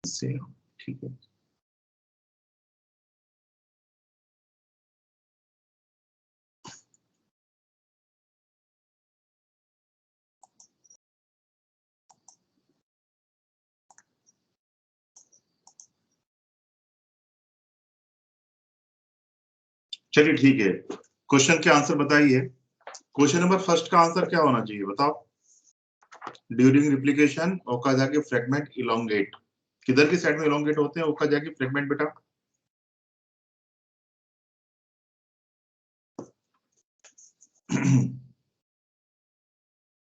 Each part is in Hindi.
0, ठीक है। चलिए ठीक है, क्वेश्चन के आंसर बताइए। क्वेश्चन नंबर फर्स्ट का आंसर क्या होना चाहिए बताओ? During replication Okazaki fragment elongate. किधर की साइड में इलोंगेट होते हैं ओकाजाकी फ्रेगमेंट बेटा?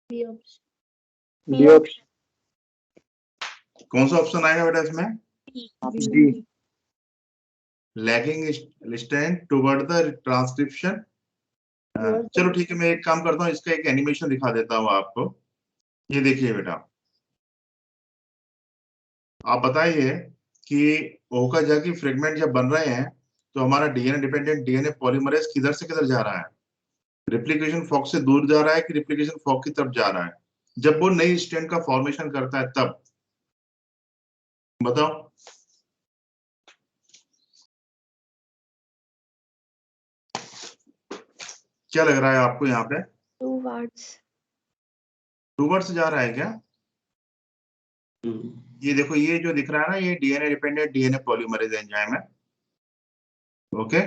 B option. कौन सा ऑप्शन आएगा बेटा इसमें? Option lagging stand toward the transcription. चलो ठीक है, मैं एक काम करता हूँ, इसका एक एनिमेशन दिखा देता हूँ आपको। ये देखिए बेटा, आप बताइए कि ओकाजाकी फ्रेगमेंट जब बन रहे हैं तो हमारा डीएनए डिपेंडेंट डीएनए पॉलीमरेज किधर से किधर जा रहा है? रिप्लिकेशन फॉक से दूर जा रहा है कि रिप्लिकेशन फॉक की तरफ जा रहा है? जब वो नई स्ट्रैंड का फॉर्मेशन करता है तब बताओ। क्या लग रहा है आपको यहाँ पे? टूवर्ड्स जा रहा है क्या? ये देखो, ये जो दिख रहा है ना, ये DNA dependent DNA polymerase enzyme है। ओके,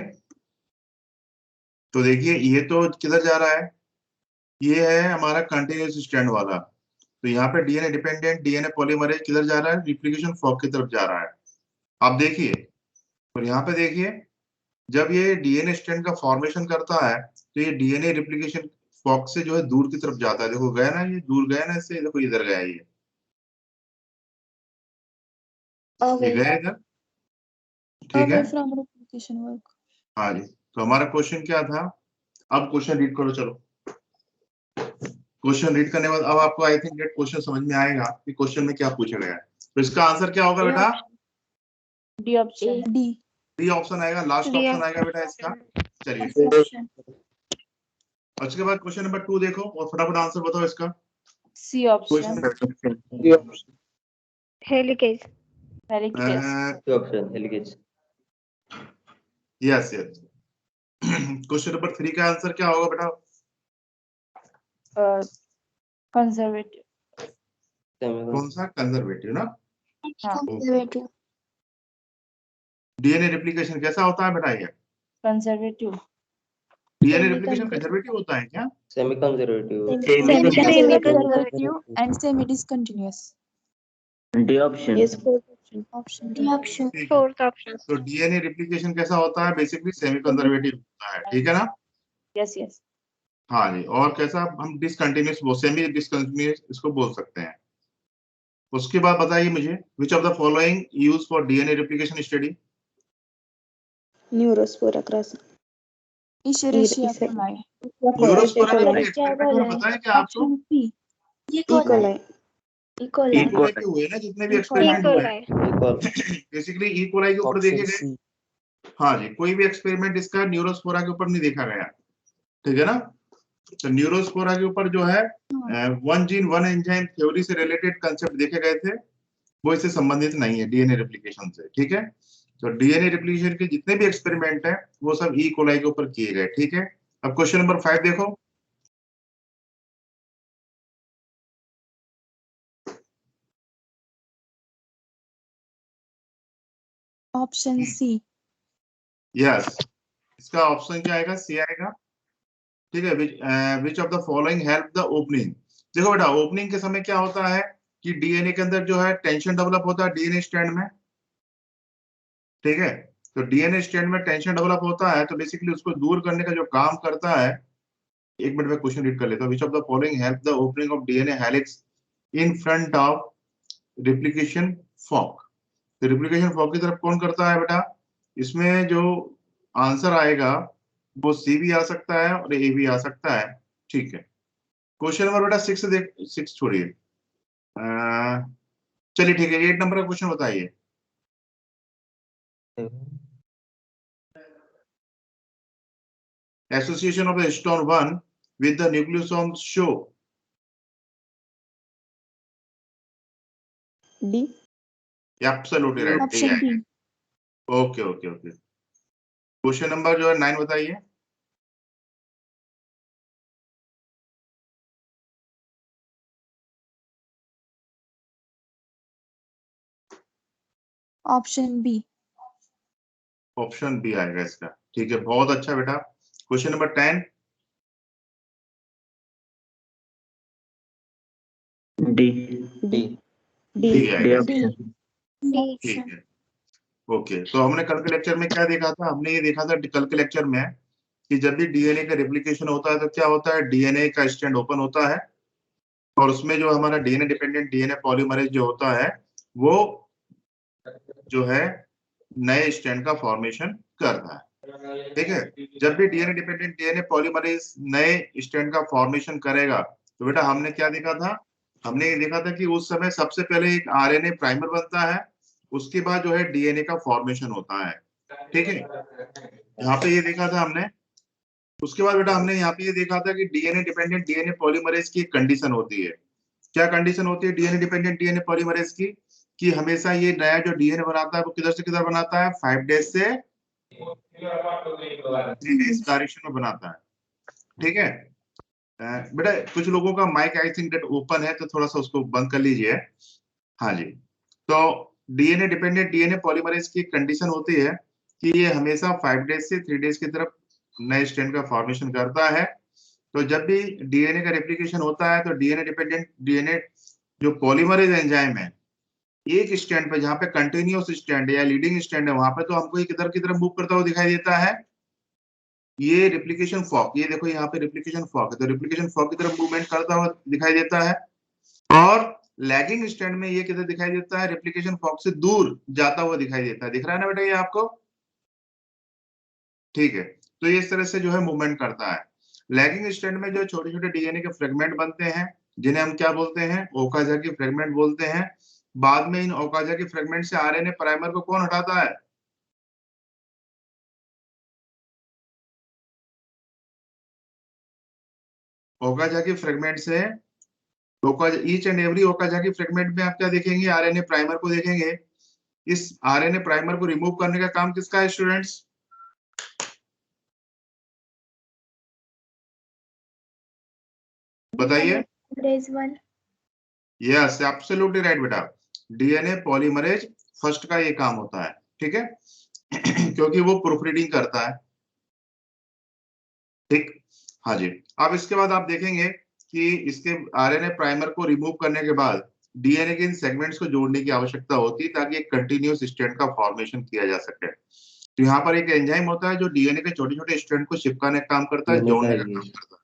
तो देखिए ये तो किधर जा रहा है? ये है हमारा कंटिन्यूस स्ट्रैंड वाला। तो यहाँ पे डीएनए डिपेंडेंट डीएनए पॉलीमरेज किधर जा रहा है? रिप्लिकेशन फॉक की तरफ जा रहा है। आप देखिए, और यहाँ पे देखिए, जब ये डीएनए स्ट्रैंड का फॉर्मेशन करता है तो ये डीएनए रिप्लिकेशन फॉक से जो है दूर की तरफ जाता है। देखो गया ना, ये दूर गया ना, इससे देखो इधर गया ये गया इधर, ठीक है। From replication work. हाँ जी, तो हमारा क्वेश्चन क्या था? अब क्वेश्चन रीड करो, चलो। क्वेश्चन रीड करने के बाद अब आपको आई थिंक डेट क्वेश्चन समझ में आएगा कि क्वेश्चन में क्या पूछा गया है। तो इसका आंसर क्या होगा बेटा? D option. डी ऑप्शन आएगा, लास्ट ऑप्शन आएगा बेटा इसका। चलिए, उसके बाद क्वेश्चन नंबर 2 देखो और फटाफट आंसर बताओ इसका। C option. Helicase. Helicase. Yes yes. Question number 3 का आंसर क्या होगा बेटा? कंजर्वेटिव। कौन सा? कंजर्वेटिव ना। कंजर्वेटिव। डीएनए रेप्लिकेशन कैसा होता है बेटा? ये कंजर्वेटिव। डीएनए रेप्लिकेशन कंजर्वेटिव होता है क्या? Semi conservative and semi discontinuous. D option. Yes, option D option, fourth option. तो डीएनए रेप्लिकेशन कैसा होता है? बेसिकली सेमी कंजर्वेटिव होता है, ठीक है ना? Yes yes. हाँ जी, और कैसा? हम डिसकंटिन्यूअस, वो सेमी डिसकंटिन्यूअस इसको बोल सकते हैं। उसके बाद बताइए मुझे, which of the following use for DNA replication study? Neurospora crassa. Escherichia coli. Neurospora का कोई एक्सपेरिमेंट मैंने बताया क्या आपको? Option P. इकोलाई। इकोलाई के हुए ना जितने भी एक्सपेरिमेंट हुए, बेसिकली इकोलाई के ऊपर देखे गए। हाँ जी, कोई भी एक्सपेरिमेंट इसका न्यूरोस्पोरा के ऊपर नहीं देखा गया, ठीक है ना? तो न्यूरोस्पोरा के ऊपर जो है one gene one enzyme theory से रिलेटेड कंसेप्ट देखे गए थे, वो इससे संबंधित नहीं है डीएनए रेप्लिकेशन से, ठीक है? तो डीएनए रेप्लिकेशन के जितने भी एक्सपेरिमेंट है वो सब ई कोलाई के ऊपर किए गए, ठीक है? अब क्वेश्चन नंबर 5 देखो। Option C. यस, इसका ऑप्शन क्या आएगा? सी आएगा, ठीक है। Which of the following help the opening? देखो बेटा, ओपनिंग के समय क्या होता है कि डीएनए के अंदर जो है टेंशन डेवलप होता है डीएनए स्ट्रैंड में, ठीक है? तो डीएनए स्ट्रैंड में टेंशन डेवलप होता है, तो बेसिकली उसको दूर करने का जो काम करता है, एक मिनट में क्वेश्चन रीड कर लेता हूं। Which of the following help the opening of DNA helix in front of replication fork? तो रिप्लिकेशन फॉक की तरफ कौन करता है बेटा? इसमें जो आंसर आएगा वो सी भी आ सकता है और ए भी आ सकता है, ठीक है। क्वेश्चन नंबर बेटा 6 देख, 6 छोड़िए, चलिए ठीक है, 8 नंबर का क्वेश्चन बताइए। Association of histone 1 with the nucleosomes show? D. Absolutely right, ठीक ऑप्शन है। B. Okay okay okay, question number जो है 9 बताइए। Option B. ऑप्शन बी आएगा इसका, ठीक है, बहुत अच्छा बेटा। Question number 10। D D D D आएगा, ऑप्शन। ठीक है। ओके, तो हमने कल के लेक्चर में क्या देखा था? हमने ये देखा था कल के लेक्चर में कि जब भी डीएनए का रेप्लिकेशन होता है तो क्या होता है, डीएनए का स्ट्रैंड ओपन होता है और उसमें जो हमारा डीएनए डिपेंडेंट डीएनए पॉलीमरेज जो होता है वो जो है नए स्ट्रैंड का फॉर्मेशन करता है, ठीक है। जब भी डीएनए डिपेंडेंट डीएनए पॉलीमरेज नए स्ट्रैंड का फॉर्मेशन करेगा तो बेटा हमने क्या देखा था? हमने ये देखा था कि उस समय सबसे पहले एक आरएनए प्राइमर बनता है, उसके बाद जो है डीएनए का फॉर्मेशन होता है, ठीक है। यहाँ पे ये देखा था हमने। उसके बाद बेटा हमने यहाँ पे ये देखा था कि डीएनए डिपेंडेंट डीएनए पॉलीमरेज की एक कंडीशन होती है। क्या कंडीशन होती है डीएनए डिपेंडेंट डीएनए पॉलीमरेज की? कि हमेशा ये नया जो डीएनए बनाता है वो किधर से किधर बनाता है? 5 डेज से 3 डेज डायरेक्शन में बनाता है, ठीक है। बेटा कुछ लोगों का mic I think that open है तो थोड़ा सा उसको बंद कर लीजिए। हाँ जी, तो डीएनए डिपेंडेंट डीएनए पॉलीमरेज की कंडीशन होती है कि ये हमेशा 5 डेज से 3 डेज की तरफ नए स्ट्रैंड का फॉर्मेशन करता है। तो जब भी डीएनए का रेप्लिकेशन होता है तो डीएनए डिपेंडेंट डीएनए जो पॉलीमरेज एंजाइम है एक स्टैंड पे जहाँ पे कंटिन्यूअस स्टैंड है या लीडिंग स्टैंड है वहां पे तो हमको ये किधर की तरफ मूव करता हुआ दिखाई देता है, ये रेप्लिकेशन फॉर्क, ये देखो यहाँ पे रेप्लिकेशन फॉर्क है तो रेप्लिकेशन फॉर्क की तरफ मूवमेंट करता हुआ दिखाई देता है। और लैगिंग स्टैंड में ये किधर दिखाई देता है? रेप्लिकेशन फॉर्क से दूर जाता हुआ दिखाई देता है। दिख रहा है ना बेटा ये आपको? ठीक है, तो ये इस तरह से जो है मूवमेंट करता है। लैगिंग स्टैंड में जो छोटे छोटे डीएनए के फ्रेगमेंट बनते हैं जिन्हें हम क्या बोलते हैं? ओकाजाकी फ्रेगमेंट बोलते हैं। बाद में इन ओकाजाकी फ्रेगमेंट से आरएनए प्राइमर को कौन हटाता है? ओकाजाकी फ्रेगमेंट से each and every Okazaki fragment में आप क्या देखेंगे? आरएनए प्राइमर को देखेंगे। इस आरएनए प्राइमर को रिमूव करने का काम किसका है स्टूडेंट्स? बताइए। यस एब्सोल्युटली राइट बेटा, डीएनए पॉलीमरेज फर्स्ट का ये काम होता है, ठीक है। क्योंकि वो प्रूफरीडिंग करता है, ठीक। हाँ जी, अब इसके बाद आप देखेंगे कि इसके आरएनए प्राइमर को रिमूव करने के बाद डीएनए के इन सेगमेंट्स को जोड़ने की आवश्यकता होती है ताकि एक कंटिन्यूअस स्ट्रैंड का फॉर्मेशन किया जा सके। तो यहाँ पर एक एंजाइम होता है जो डीएनए के छोटे छोटे स्ट्रैंड को चिपकाने का काम करता है, जोड़ने का काम करता है।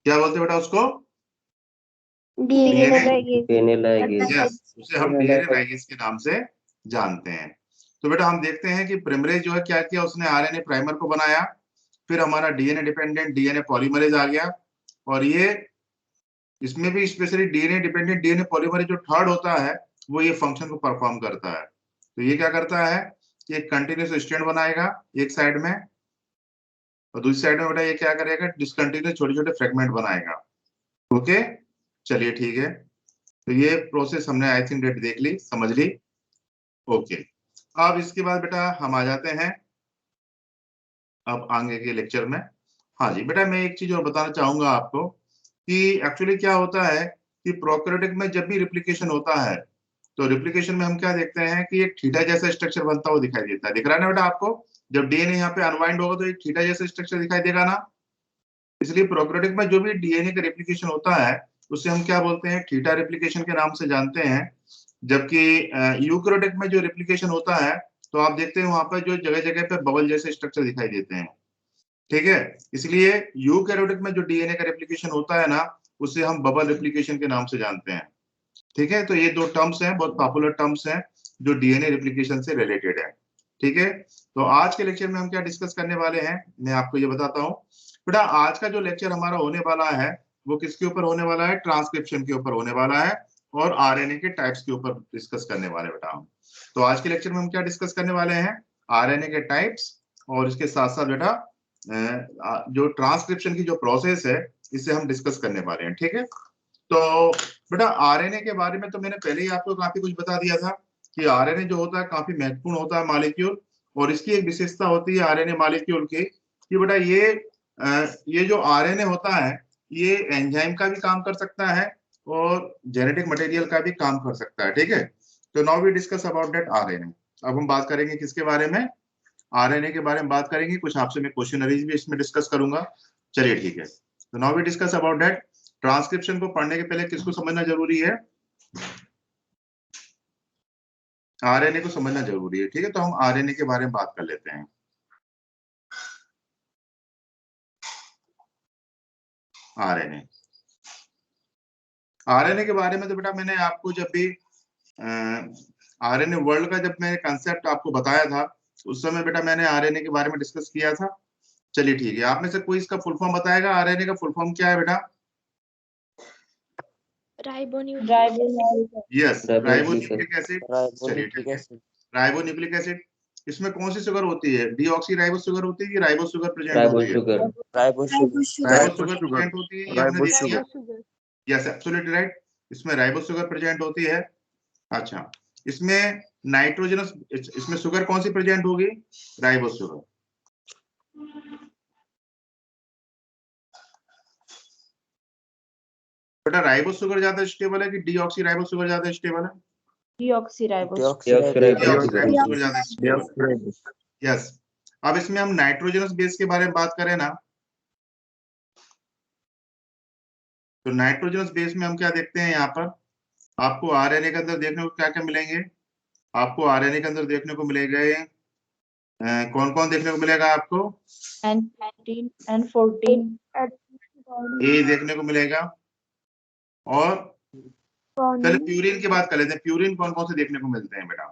क्या बोलते हैं बेटा उसको? DNA ligase. यस, उसे हम डीएनए लाइगेज के नाम से जानते हैं। तो बेटा हम देखते हैं कि प्राइमरेज जो है क्या किया, उसने आरएनए प्राइमर को बनाया, फिर हमारा डीएनए डिपेंडेंट डीएनए पॉलीमरेज आ गया और ये इसमें भी specially DNA dependent DNA polymerase जो थर्ड होता है वो ये फंक्शन को परफॉर्म करता है। तो ये क्या करता है कि एक कंटिन्यूअस स्ट्रैंड बनाएगा एक साइड में और दूसरी साइड में बेटा ये क्या करेगा? डिसकंटिन्यूअस छोटे छोटे फ्रेगमेंट बनाएगा। ओके, चलिए ठीक है, तो ये प्रोसेस हमने आई थिंक डेट देख ली, समझ ली। ओके, अब इसके बाद बेटा हम आ जाते हैं अब आगे के लेक्चर में। हाँ जी बेटा, मैं एक चीज और बताना चाहूंगा आपको कि एक्चुअली क्या होता है कि प्रोकैरियोटिक में जब भी रिप्लिकेशन होता है तो रिप्लिकेशन में हम क्या देखते हैं कि एक थीटा जैसा स्ट्रक्चर बनता हुआ दिखाई देता है। दिख रहा है ना बेटा आपको? जब डीएनए यहाँ पे अनवाइंड होगा तो एक थीटा जैसा स्ट्रक्चर दिखाई देगा ना। इसलिए प्रोकैरियोटिक में जो भी डीएनए का रिप्लिकेशन होता है उसे हम क्या बोलते हैं? थीटा रिप्लिकेशन के नाम से जानते हैं। जबकि यूकैरियोटिक में जो रिप्लिकेशन होता है तो आप देखते हैं वहां पर जो जगह जगह पे बबल जैसे स्ट्रक्चर दिखाई देते हैं, ठीक है। इसलिए यूकैरियोटिक में जो डीएनए का रेप्लिकेशन होता है ना उसे हम बबल रेप्लिकेशन के नाम से जानते हैं, ठीक है। तो ये दो टर्म्स हैं, बहुत पॉपुलर टर्म्स हैं जो डीएनए रेप्लिकेशन से रिलेटेड है, ठीक है। तो आज के लेक्चर में हम क्या डिस्कस करने वाले हैं मैं आपको ये बताता हूँ बेटा। आज का जो लेक्चर हमारा होने वाला है वो किसके ऊपर होने वाला है? ट्रांसक्रिप्शन के ऊपर होने वाला है और आरएनए के टाइप्स के ऊपर डिस्कस करने वाले बेटा हम। तो आज के लेक्चर में हम क्या डिस्कस करने वाले हैं? आरएनए के टाइप्स और इसके साथ साथ बेटा जो ट्रांसक्रिप्शन की जो प्रोसेस है इसे हम डिस्कस करने वाले हैं, ठीक है। तो बेटा आरएनए के बारे में तो मैंने पहले ही आपको काफी कुछ बता दिया था कि आरएनए जो होता है काफी महत्वपूर्ण होता है मॉलिक्यूल, और इसकी एक विशेषता होती है आरएनए मॉलिक्यूल की कि बेटा ये जो आरएनए होता है ये एंजाइम का भी काम कर सकता है और जेनेटिक मटेरियल का भी काम कर सकता है। ठीक है, तो now we discuss about that RNA. अब हम बात करेंगे किसके बारे में? आरएनए के बारे में बात करेंगे। कुछ आपसे मैं क्वेश्चनरीज भी इसमें डिस्कस करूंगा। चलिए ठीक है, तो now we discuss about that. Transcription को पढ़ने के पहले किसको समझना जरूरी है? आरएनए को समझना जरूरी है। ठीक है, तो हम आरएनए के बारे में बात कर लेते हैं। आरएनए आरएनए के बारे में तो बेटा मैंने आपको जब भी आरएनए वर्ल्ड का जब मैंने कंसेप्ट आपको बताया था उस समय बेटा मैंने आरएनए के बारे में डिस्कस किया था। चलिए ठीक है, आप में से कोई इसका फुल फॉर्म बताएगा? आरएनए का फुल फॉर्म क्या है बेटा? Yes, ribonucleic acid. चलिए ठीक है, राइबोन्यूक्लिक एसिड। इसमें कौन सी शुगर होती है? डीऑक्सी शुगर होती है कि राइबो शुगर प्रेजेंट होती है? राइबो शुगर प्रेजेंट होती है, ये हमने देख लिया। यस, एब्सोल्युटली राइट, इसमें राइबो शुगर प्रेजेंट होती है। अच्छा, इसमें नाइट्रोजनस, इसमें शुगर कौन सी प्रेजेंट होगी? Ribo sugar. बेटा राइबो शुगर ज्यादा स्टेबल है कि डीऑक्सी राइबो शुगर ज्यादा स्टेबल है? डीऑक्सी राइबो शुगर ज्यादा स्टेबल है। यस, अब इसमें हम नाइट्रोजनस बेस के बारे में बात करें ना, तो नाइट्रोजनस बेस में हम क्या देखते हैं? यहाँ पर आपको आरएनए के अंदर देखने को क्या क्या मिलेंगे? आपको आरएनए के अंदर देखने को मिलेगा कौन कौन देखने को मिलेगा आपको? N19, N14, ए देखने को मिलेगा, और पहले प्यूरिन की बात कर लेते हैं। प्यूरिन कौन कौन से देखने को मिलते हैं बेटा?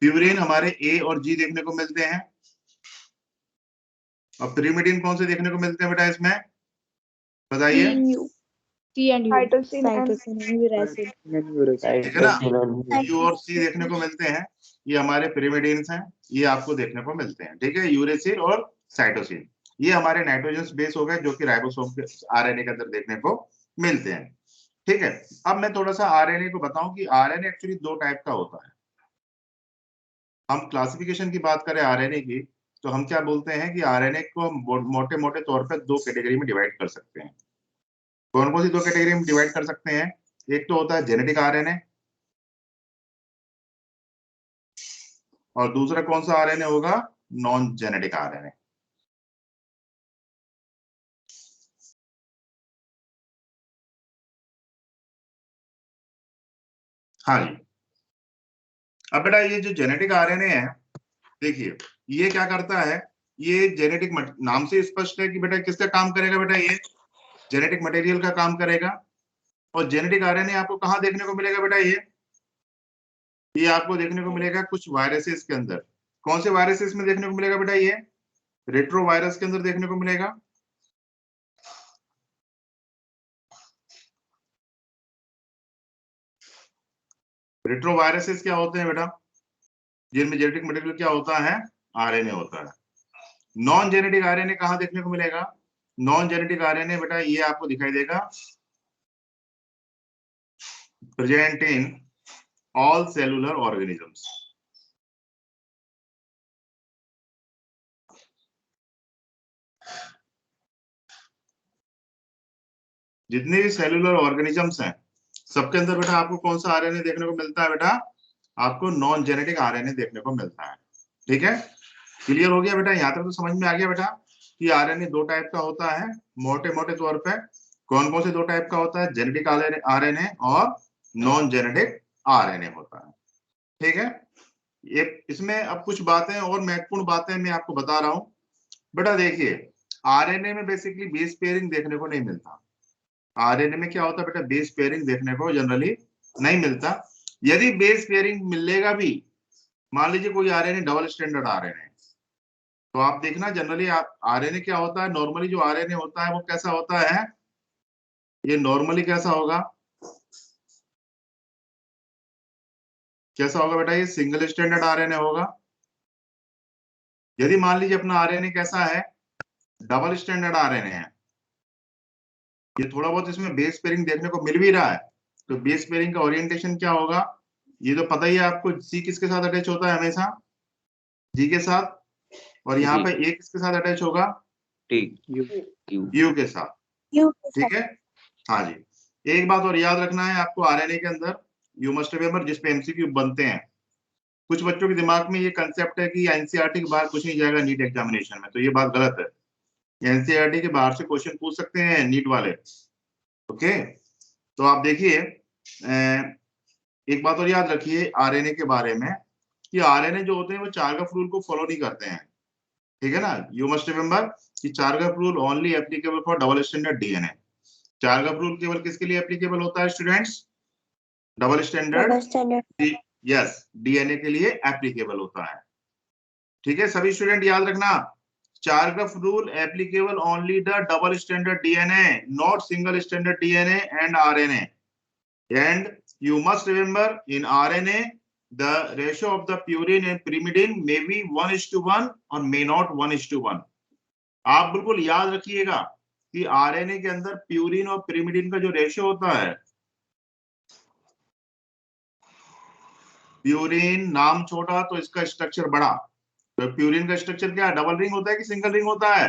प्यूरिन हमारे ए और जी देखने को मिलते हैं। और pyrimidine कौन से देखने को मिलते हैं बेटा इसमें? बताइए। C and U. ठीक है ना, यू और सी देखने को मिलते हैं, ये हमारे pyrimidines हैं, ये आपको देखने को मिलते हैं। ठीक है, यूरेसिल और साइटोसिन, ये हमारे नाइट्रोजन बेस हो गए जो कि राइबोसोम के आरएनए के अंदर देखने को मिलते हैं। ठीक है, अब मैं थोड़ा सा आरएनए को बताऊं कि आरएनए एक्चुअली दो टाइप का होता है। हम क्लासिफिकेशन की बात करें आरएनए की, तो हम क्या बोलते हैं कि आरएनए को मोटे मोटे तौर पर दो कैटेगरी में डिवाइड कर सकते हैं। कौन कौन सी दो कैटेगरी में डिवाइड कर सकते हैं? एक तो होता है जेनेटिक आरएनए, और दूसरा कौन सा आरएनए होगा? Non genetic RNA. हाँ जी, अब बेटा ये जो जेनेटिक आरएनए है, देखिए ये क्या करता है, ये जेनेटिक नाम से स्पष्ट है कि बेटा किसका काम करेगा? बेटा ये जेनेटिक मटेरियल का काम करेगा। और जेनेटिक आरएनए आपको कहाँ देखने को मिलेगा बेटा? ये आपको देखने को मिलेगा कुछ वायरसेस के अंदर। कौन से वायरसेस में देखने को मिलेगा बेटा? ये रेट्रो वायरस के अंदर देखने को मिलेगा। रेट्रो वायरसेस क्या होते हैं बेटा? जिनमें जेनेटिक मटेरियल क्या होता है? आरएनए होता है। नॉन जेनेटिक आरएनए कहाँ देखने को मिलेगा? नॉन जेनेटिक आरएनए बेटा ये आपको दिखाई देगा present in all cellular organisms. जितने भी सेलुलर ऑर्गेनिजम्स हैं सबके अंदर बेटा आपको कौन सा आरएनए देखने को मिलता है? बेटा आपको नॉन जेनेटिक आरएनए देखने को मिलता है। ठीक है, क्लियर हो गया बेटा? यहाँ तक तो समझ में आ गया बेटा कि आरएनए दो टाइप का होता है मोटे मोटे तौर पे। कौन कौन से दो टाइप का होता है? जेनेटिक आरएनए और नॉन जेनेटिक आरएनए होता है। ठीक है, ये इसमें अब कुछ बातें और महत्वपूर्ण बातें मैं आपको बता रहा हूं बेटा। देखिए आरएनए में बेसिकली बेस पेयरिंग देखने को नहीं मिलता। आरएनए में क्या होता है बेटा? बेस पेयरिंग देखने को जनरली नहीं मिलता। यदि बेस पेयरिंग मिलेगा भी, मान लीजिए कोई आरएनए डबल स्टैंडर्ड आरएनए, तो आप देखना जनरली आरएनए क्या होता है, नॉर्मली जो आरएनए होता है वो कैसा होता है? ये नॉर्मली कैसा होगा? कैसा होगा बेटा? ये सिंगल स्टैंडर्ड आरएनए होगा। यदि मान लीजिए अपना आरएनए कैसा है? डबल स्टैंडर्ड आरएनए है, ये थोड़ा बहुत इसमें बेस पेयरिंग देखने को मिल भी रहा है, तो बेस पेयरिंग का ओरिएंटेशन क्या होगा? ये तो पता ही है आपको, सी किसके साथ अटैच होता है हमेशा? जी के साथ। और यहाँ जी। पे ए किसके साथ अटैच होगा? टी। यू। यू के साथ। यू ठीक है, हाँ जी। एक बात और याद रखना है आपको आरएनए के अंदर, यू मस्ट रिमेंबर, जिस पे एमसीक्यू बनते हैं, कुछ बच्चों के दिमाग में ये कंसेप्ट है कि एनसीईआरटी के बाहर कुछ नहीं जाएगा नीट एग्जामिनेशन में, तो ये बात गलत है। एनसीईआरटी के बाहर से क्वेश्चन पूछ सकते हैं नीट वाले। ओके, तो आप देखिए, एक बात और याद रखिए आरएनए के बारे में, कि आरएनए जो होते हैं वो चारगफ रूल को फॉलो नहीं करते हैं। ठीक है ना, यू मस्ट रिमेंबर कि Chargaff rule only applicable for double standard DNA. Chargaff rule केवल किसके लिए एप्लीकेबल होता है students? Double standard, yes, DNA के लिए एप्लीकेबल होता है। ठीक है, सभी स्टूडेंट याद रखना, Chargaff rule applicable only the double standard DNA, not single standard DNA and RNA. And you must remember in RNA the ratio of the purine and pyrimidine may be 1:1 or may not 1:1। आप बिल्कुल याद रखिएगा कि आरएनए के अंदर प्यूरिन और pyrimidine का जो रेशियो होता है, प्यूरिन नाम छोटा तो इसका स्ट्रक्चर बड़ा। तो प्यूरिन का स्ट्रक्चर क्या है? डबल रिंग होता है कि सिंगल रिंग होता है?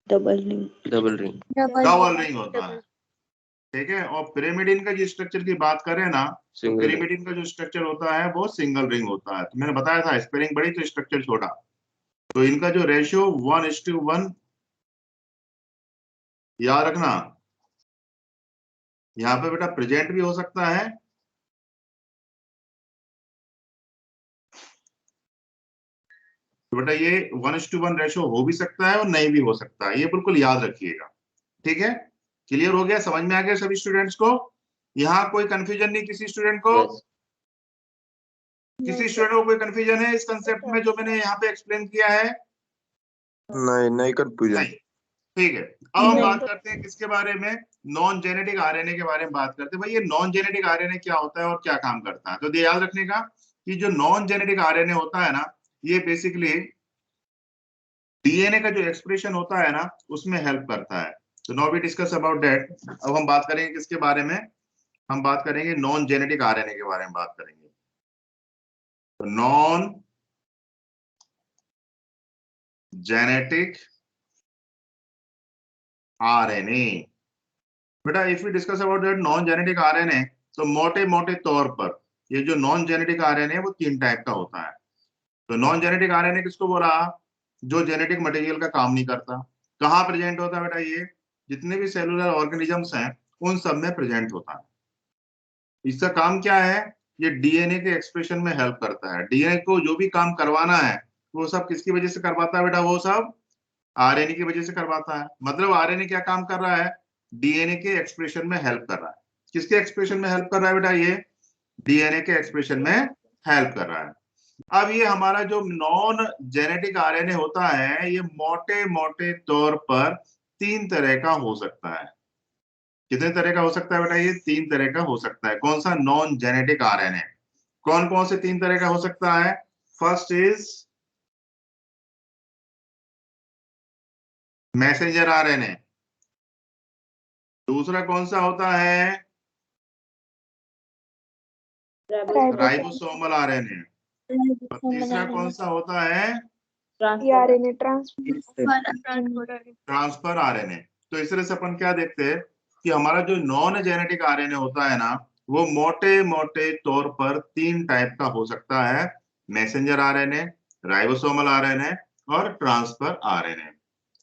Double ring. Double ring. Double ring होता है। ठीक है, और पिरामिडिन का जो स्ट्रक्चर की बात करें ना, तो पिरामिडिन का जो स्ट्रक्चर होता है वो सिंगल रिंग होता है। तो मैंने बताया था स्पेलिंग बड़ी तो स्ट्रक्चर छोटा। तो इनका जो रेशियो 1:1 याद रखना। यहाँ पे बेटा प्रेजेंट भी हो सकता है, तो बेटा ये 1:1 रेशियो हो भी सकता है और नहीं भी हो सकता है, ये बिल्कुल याद रखिएगा। ठीक है, क्लियर हो गया? समझ में आ गया सभी स्टूडेंट्स को? यहाँ कोई कंफ्यूजन नहीं किसी स्टूडेंट को? Yes. किसी स्टूडेंट को कोई कंफ्यूजन है इस कंसेप्ट में जो मैंने यहाँ पे एक्सप्लेन किया है? नहीं कंफ्यूजन। नहीं, ठीक है। अब हम बात करते हैं किसके बारे में? नॉन जेनेटिक आरएनए के बारे में बात करते हैं। भाई ये नॉन जेनेटिक आरएनए क्या होता है और क्या काम करता है? तो याद रखने का कि जो नॉन जेनेटिक आरएनए होता है ना, ये बेसिकली डीएनए का जो एक्सप्रेशन होता है ना उसमें हेल्प करता है। तो now we discuss about that. अब हम बात करेंगे किसके बारे में? हम बात करेंगे नॉन जेनेटिक आरएनए के बारे में बात करेंगे। तो नॉन जेनेटिक आरएनए, बेटा if we discuss about that non genetic RNA, तो मोटे मोटे तौर पर ये जो नॉन जेनेटिक आरएनए वो 3 टाइप का होता है। तो नॉन जेनेटिक आरएनए किसको बोला? जो जेनेटिक मटेरियल का काम नहीं करता। कहाँ प्रेजेंट होता है बेटा? ये जितने भी सेलुलर ऑर्गेनिजम्स हैं उन सब में प्रेजेंट होता है। इसका काम क्या है? ये डीएनए के एक्सप्रेशन में हेल्प करता है। डीएनए को जो भी काम करवाना है वो सब किसकी वजह से करवाता है बेटा? वो सब आरएनए की वजह से करवाता है। मतलब आरएनए क्या काम कर रहा है? डीएनए के एक्सप्रेशन में हेल्प कर रहा है। किसके एक्सप्रेशन में हेल्प कर रहा है बेटा? ये डीएनए के एक्सप्रेशन में हेल्प कर रहा है। अब ये हमारा जो नॉन जेनेटिक आरएनए होता है ये मोटे मोटे तौर पर 3 तरह का हो सकता है। कितने तरह का हो सकता है बेटा? ये 3 तरह का हो सकता है। कौन सा? Non genetic RNA. कौन कौन से 3 तरह का हो सकता है? First is messenger RNA. दूसरा कौन सा होता है? Ribosomal RNA. और तीसरा कौन सा होता है? Transfer RNA. तो इस तरह से अपन क्या देखते हैं कि हमारा जो नॉन जेनेटिक आरएनए होता है ना वो मोटे मोटे तौर पर 3 टाइप का हो सकता है। मैसेंजर आरएनए, राइबोसोमल आरएनए और ट्रांसफर आरएनए।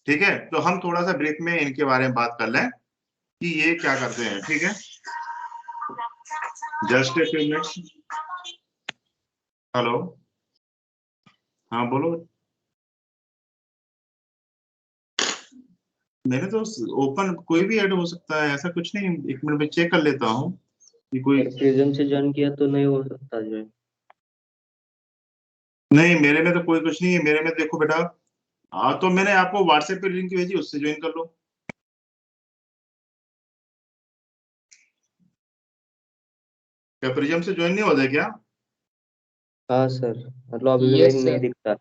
ठीक है, तो हम थोड़ा सा ब्रीफ में इनके बारे में बात कर लें कि ये क्या करते हैं। ठीक है, just a few minutes. Hello, हाँ बोलो। मैंने तो ओपन कोई भी ऐड हो सकता है, ऐसा कुछ नहीं। 1 मिनट में चेक कर लेता हूँ कि कोई प्रिज्म से ज्वाइन किया तो नहीं हो सकता ज्वाइन? नहीं, मेरे में तो कोई कुछ नहीं है। मेरे में देखो बेटा, तो मैंने आपको व्हाट्सएप पे लिंक भेजी, उससे ज्वाइन कर लो। क्या प्रिज्म से ज्वाइन नहीं होता है क्या? हाँ सर, लॉबी में Yes, नहीं sir. दिखता।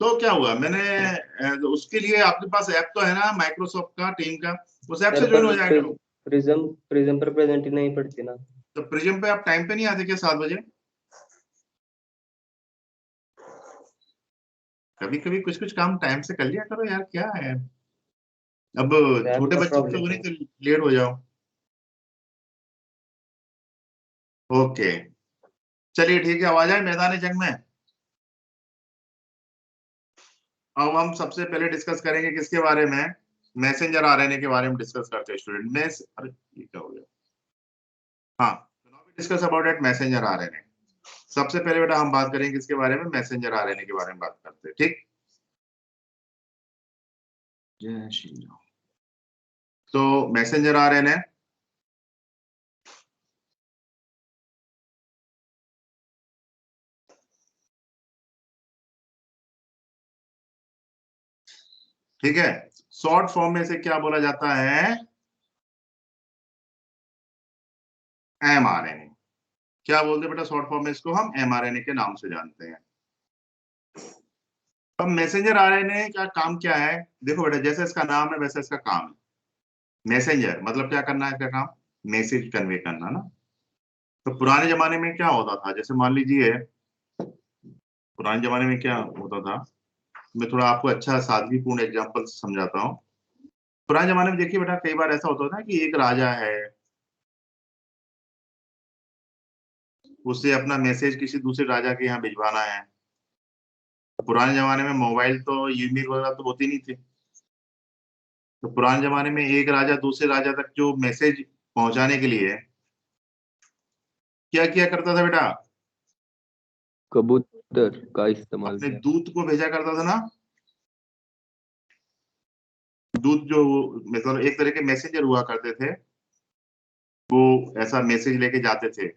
तो क्या हुआ? मैंने उसके लिए आपके पास ऐप तो है ना माइक्रोसॉफ्ट का टीम का, उस ऐप से सर ज्वाइन हो पर जाएगा। प्रिज्म पर प्रेजेंट ही नहीं पड़ती ना। तो प्रिज्म पे आप टाइम पे नहीं आते क्या 7 बजे? कभी कभी कुछ कुछ काम टाइम से कर लिया करो यार, क्या है अब, ऐप छोटे का बच्चे तो प्रॉब्लम नहीं है। तो लेट हो जाओ। ओके, चलिए ठीक है, आवाज आए मैदान जंग में। अब हम सबसे पहले डिस्कस करेंगे किसके बारे में, मैसेंजर आरएनए के बारे में डिस्कस करते हैं स्टूडेंट। अरे ये क्या हो गया, हाँ, discuss about at messenger RNA. सबसे पहले बेटा हम बात करेंगे किसके बारे में, मैसेंजर आरएनए के बारे में बात करते हैं, ठीक। जय श्री राम। तो मैसेंजर आरएनए, ठीक है, शॉर्ट फॉर्म में से क्या बोला जाता है, एमआरएनए। क्या बोलते हैं बेटा शॉर्ट फॉर्म में, इसको हम एमआरएनए के नाम से जानते हैं। अब मैसेंजर आरएनए का काम क्या है, देखो बेटा जैसे इसका नाम है वैसे इसका काम है। मैसेंजर मतलब क्या करना है, इसका काम मैसेज कन्वे करना ना। तो पुराने जमाने में क्या होता था, जैसे मान लीजिए पुराने जमाने में क्या होता था, मैं थोड़ा आपको अच्छा सादगीपूर्ण एग्जांपल समझाता हूँ। पुराने जमाने में देखिए बेटा, कई बार ऐसा होता था कि एक राजा है, उसे अपना मैसेज किसी दूसरे राजा के यहाँ भिजवाना है। पुराने जमाने में मोबाइल तो ईमेल वगैरह तो होती नहीं थी। तो पुराने जमाने में एक राजा दूसरे राजा तक जो मैसेज पहुंचाने के लिए क्या किया करता था बेटा, कबूतर का इस्तेमाल अपने किया। दूत को भेजा करता था ना। दूत जो मतलब एक तरह के मैसेंजर हुआ करते थे, वो ऐसा मैसेज लेके जाते थे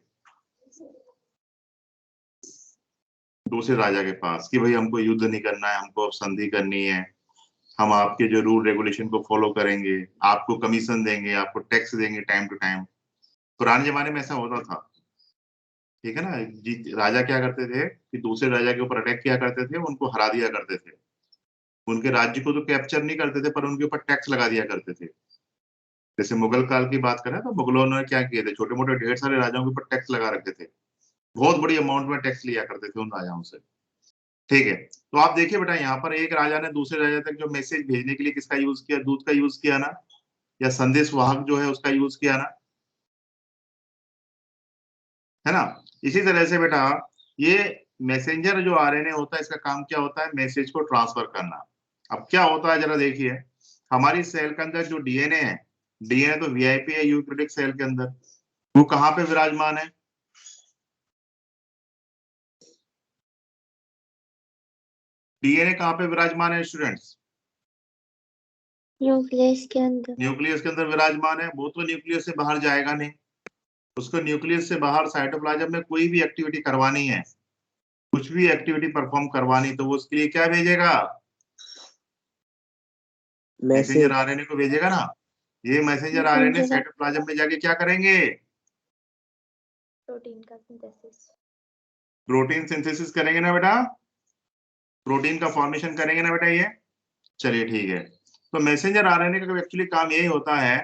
दूसरे राजा के पास कि भाई हमको युद्ध नहीं करना है, हमको अब संधि करनी है, हम आपके जो रूल रेगुलेशन को फॉलो करेंगे, आपको कमीशन देंगे, आपको टैक्स देंगे टाइम टू टाइम। पुराने जमाने में ऐसा होता था, ठीक है ना जी। राजा क्या करते थे कि दूसरे राजा के ऊपर अटैक किया करते थे, उनको हरा दिया करते थे। उनके राज्य को तो कैप्चर नहीं करते थे, पर उनके ऊपर टैक्स लगा दिया करते थे। जैसे मुगल काल की बात करें तो मुगलों ने क्या किए थे, छोटे मोटे ढेर सारे राजाओं के ऊपर टैक्स लगा रखे थे, बहुत बड़ी अमाउंट में टैक्स लिया करते थे उन राजाओं से, ठीक है। तो आप देखिए बेटा, यहाँ पर एक राजा ने दूसरे राजा तक जो मैसेज भेजने के लिए किसका यूज किया, दूत का यूज किया ना, या संदेश वाहक जो है उसका यूज किया ना, है ना। इसी तरह से बेटा ये मैसेंजर जो आरएनए होता है, इसका काम क्या होता है, मैसेज को ट्रांसफर करना। अब क्या होता है जरा देखिए, हमारी सेल के अंदर जो डीएनए है, डीएनए तो वीआईपी है यूकेरियोटिक सेल के अंदर, वो कहाँ पे विराजमान है, डीएनए कहाँ पे विराजमान है स्टूडेंट्स, न्यूक्लियस के अंदर। न्यूक्लियस के अंदर विराजमान है। वो तो न्यूक्लियस से बाहर जाएगा नहीं, उसको न्यूक्लियस से बाहर साइटोप्लाज्म में कोई भी एक्टिविटी करवानी है, कुछ भी एक्टिविटी परफॉर्म करवानी, तो वो उसके लिए क्या भेजेगा, मैसेंजर आरएनए को भेजेगा ना। ये मैसेंजर आरएनए साइटोप्लाज्म में जाके क्या करेंगे, प्रोटीन का सिंथेसिस। प्रोटीन सिंथेसिस करेंगे ना बेटा, प्रोटीन का फॉर्मेशन करेंगे ना बेटा ये। चलिए ठीक है, तो मैसेंजर आरएनए का एक्चुअली काम यही होता है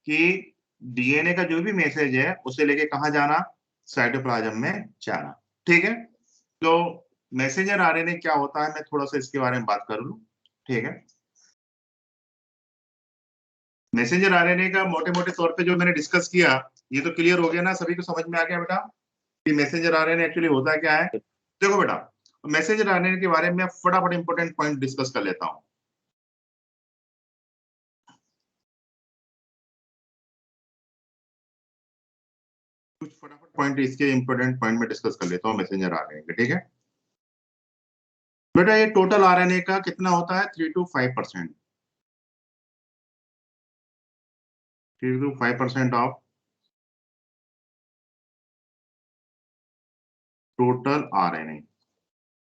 कि डीएनए का जो भी मैसेज है उसे लेके कहाँ जाना, साइटोप्लाज्म में जाना, ठीक है। तो मैसेंजर आरएनए क्या होता है, मैं थोड़ा सा इसके बारे में बात कर लूं, ठीक है। मैसेंजर आरएनए का मोटे मोटे तौर पे जो मैंने डिस्कस किया, ये तो क्लियर हो गया ना, सभी को समझ में आ गया बेटा कि मैसेंजर आरएनए एक्चुअली होता क्या है। देखो बेटा, मैसेंजर आरएनए के बारे में फटाफट इंपॉर्टेंट पॉइंट डिस्कस कर लेता हूं। कुछ फटाफट पॉइंट इसके इंपॉर्टेंट पॉइंट में डिस्कस कर लेता हूँ मैसेंजर आरएनए के, ठीक है। बेटा ये टोटल आरएनए का कितना होता है, 3 to 5%, 3 to 5% of total RNA.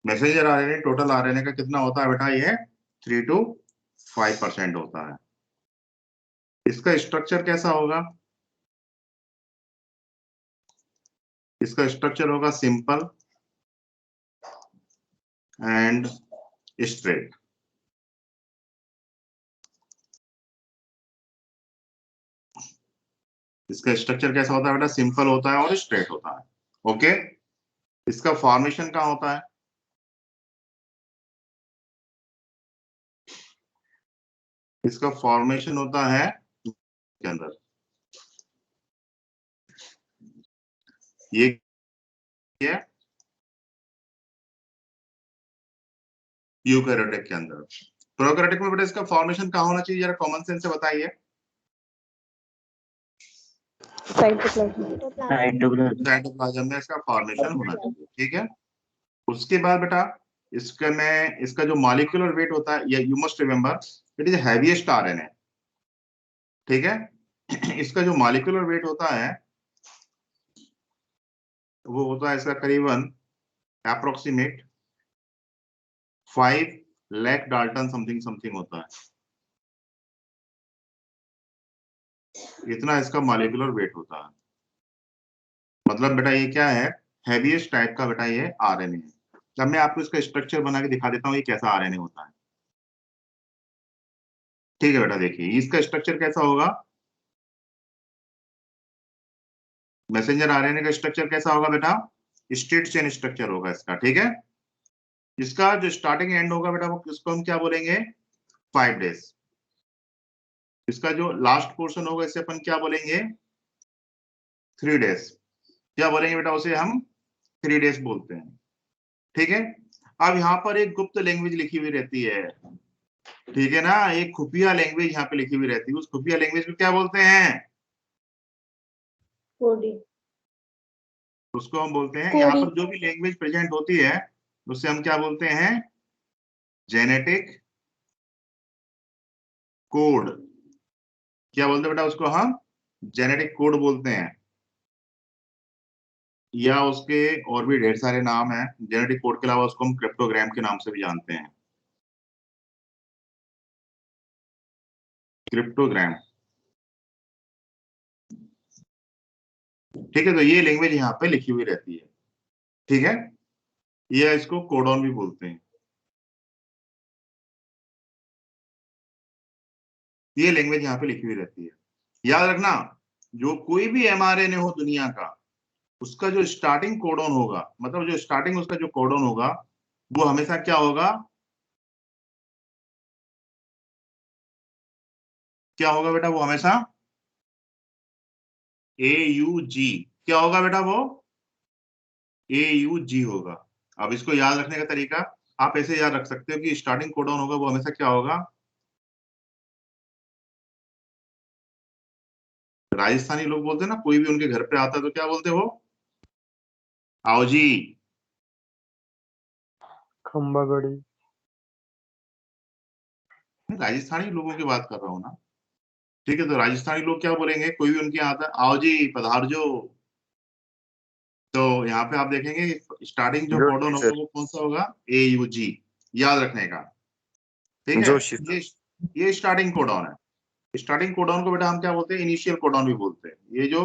Messenger RNA total RNA का कितना होता है बेटा, ये 3 to 5% होता है। इसका स्ट्रक्चर कैसा होगा, इसका स्ट्रक्चर होगा सिंपल एंड स्ट्रेट। इसका स्ट्रक्चर कैसा होता है बेटा? सिंपल होता है और स्ट्रेट होता है। ओके, इसका फॉर्मेशन कहाँ होता है? इसका फॉर्मेशन होता है के अंदर। ये क्या है? यूकैरियोटिक के अंदर। प्रोकैरियोटिक में बेटा इसका फॉर्मेशन कहाँ होना चाहिए? जरा कॉमन सेंस से बताइए। साइटोप्लाज्म में इसका फॉर्मेशन होना चाहिए। ठीक है, उसके बाद बेटा इसका जो मॉलिक्यूलर वेट होता है, you must remember it is heaviest RNA. ठीक है, इसका जो मॉलिक्यूलर वेट होता है वो होता है इसका करीबन approximate 5 lakh Dalton something something होता है। इतना इसका मॉलिक्यूलर वेट होता है। मतलब बेटा ये क्या है? हैवीएस्ट टाइप का बेटा ये आरएनए है। जब मैं आपको इसका स्ट्रक्चर बना के दिखा देता हूँ ये कैसा आरएनए होता है। ठीक है बेटा, देखिए इसका स्ट्रक्चर कैसा होगा। मैसेंजर आरएनए का स्ट्रक्चर कैसा होगा बेटा? स्ट्रेट चेन स्ट्रक्चर होगा इसका। ठीक है, इसका जो स्टार्टिंग एंड होगा बेटा वो इसको हम क्या बोलेंगे? 5 डेज। इसका जो लास्ट पोर्शन होगा इसे अपन क्या बोलेंगे? 3 डेज। क्या बोलेंगे बेटा? उसे हम 3 डेज बोलते हैं। ठीक है, अब यहाँ पर एक गुप्त लैंग्वेज लिखी हुई रहती है। ठीक है ना, एक खुफिया लैंग्वेज यहाँ पे लिखी हुई रहती है। उस खुफिया लैंग्वेज को क्या बोलते हैं? कोडिंग। उसको हम बोलते हैं, यहाँ पर जो भी लैंग्वेज प्रेजेंट होती है उससे हम क्या बोलते हैं? Genetic code. क्या बोलते हैं बेटा उसको? हम जेनेटिक कोड बोलते हैं, या उसके और भी ढेर सारे नाम हैं। जेनेटिक कोड के अलावा उसको हम क्रिप्टोग्राम के नाम से भी जानते हैं। क्रिप्टोग्राम। ठीक है, तो ये लैंग्वेज यहाँ पे लिखी हुई रहती है। ठीक है, ये इसको कोडॉन भी बोलते हैं। ये लैंग्वेज यहाँ पे लिखी हुई रहती है। याद रखना, जो कोई भी एमआरएनए हो दुनिया का, उसका जो स्टार्टिंग कोडॉन होगा, मतलब जो स्टार्टिंग उसका जो कोडॉन होगा वो हमेशा क्या होगा? क्या होगा बेटा? वो हमेशा AUG। क्या होगा बेटा? वो AUG होगा। अब इसको याद रखने का तरीका आप ऐसे याद रख सकते हो कि स्टार्टिंग कोडॉन होगा वो हमेशा क्या होगा? राजस्थानी लोग बोलते हैं ना, कोई भी उनके घर पे आता है तो क्या बोलते हैं वो? आओ जी। खंबा गड़ी। मैं राजस्थानी लोगों की बात कर रहा हूँ ना। ठीक है, तो राजस्थानी लोग क्या बोलेंगे? कोई भी उनके यहाँ आता है, आओ जी पधारजो। तो यहाँ पे आप देखेंगे स्टार्टिंग जो कोडॉन होगा वो कौन सा होगा? AUG। याद रखने का। ठीक है, जोशी सर। ये स्टार्टिंग कोडॉन है। स्टार्टिंग कोडॉन को बेटा हम क्या बोलते हैं? इनिशियल कोडॉन भी बोलते हैं। ये जो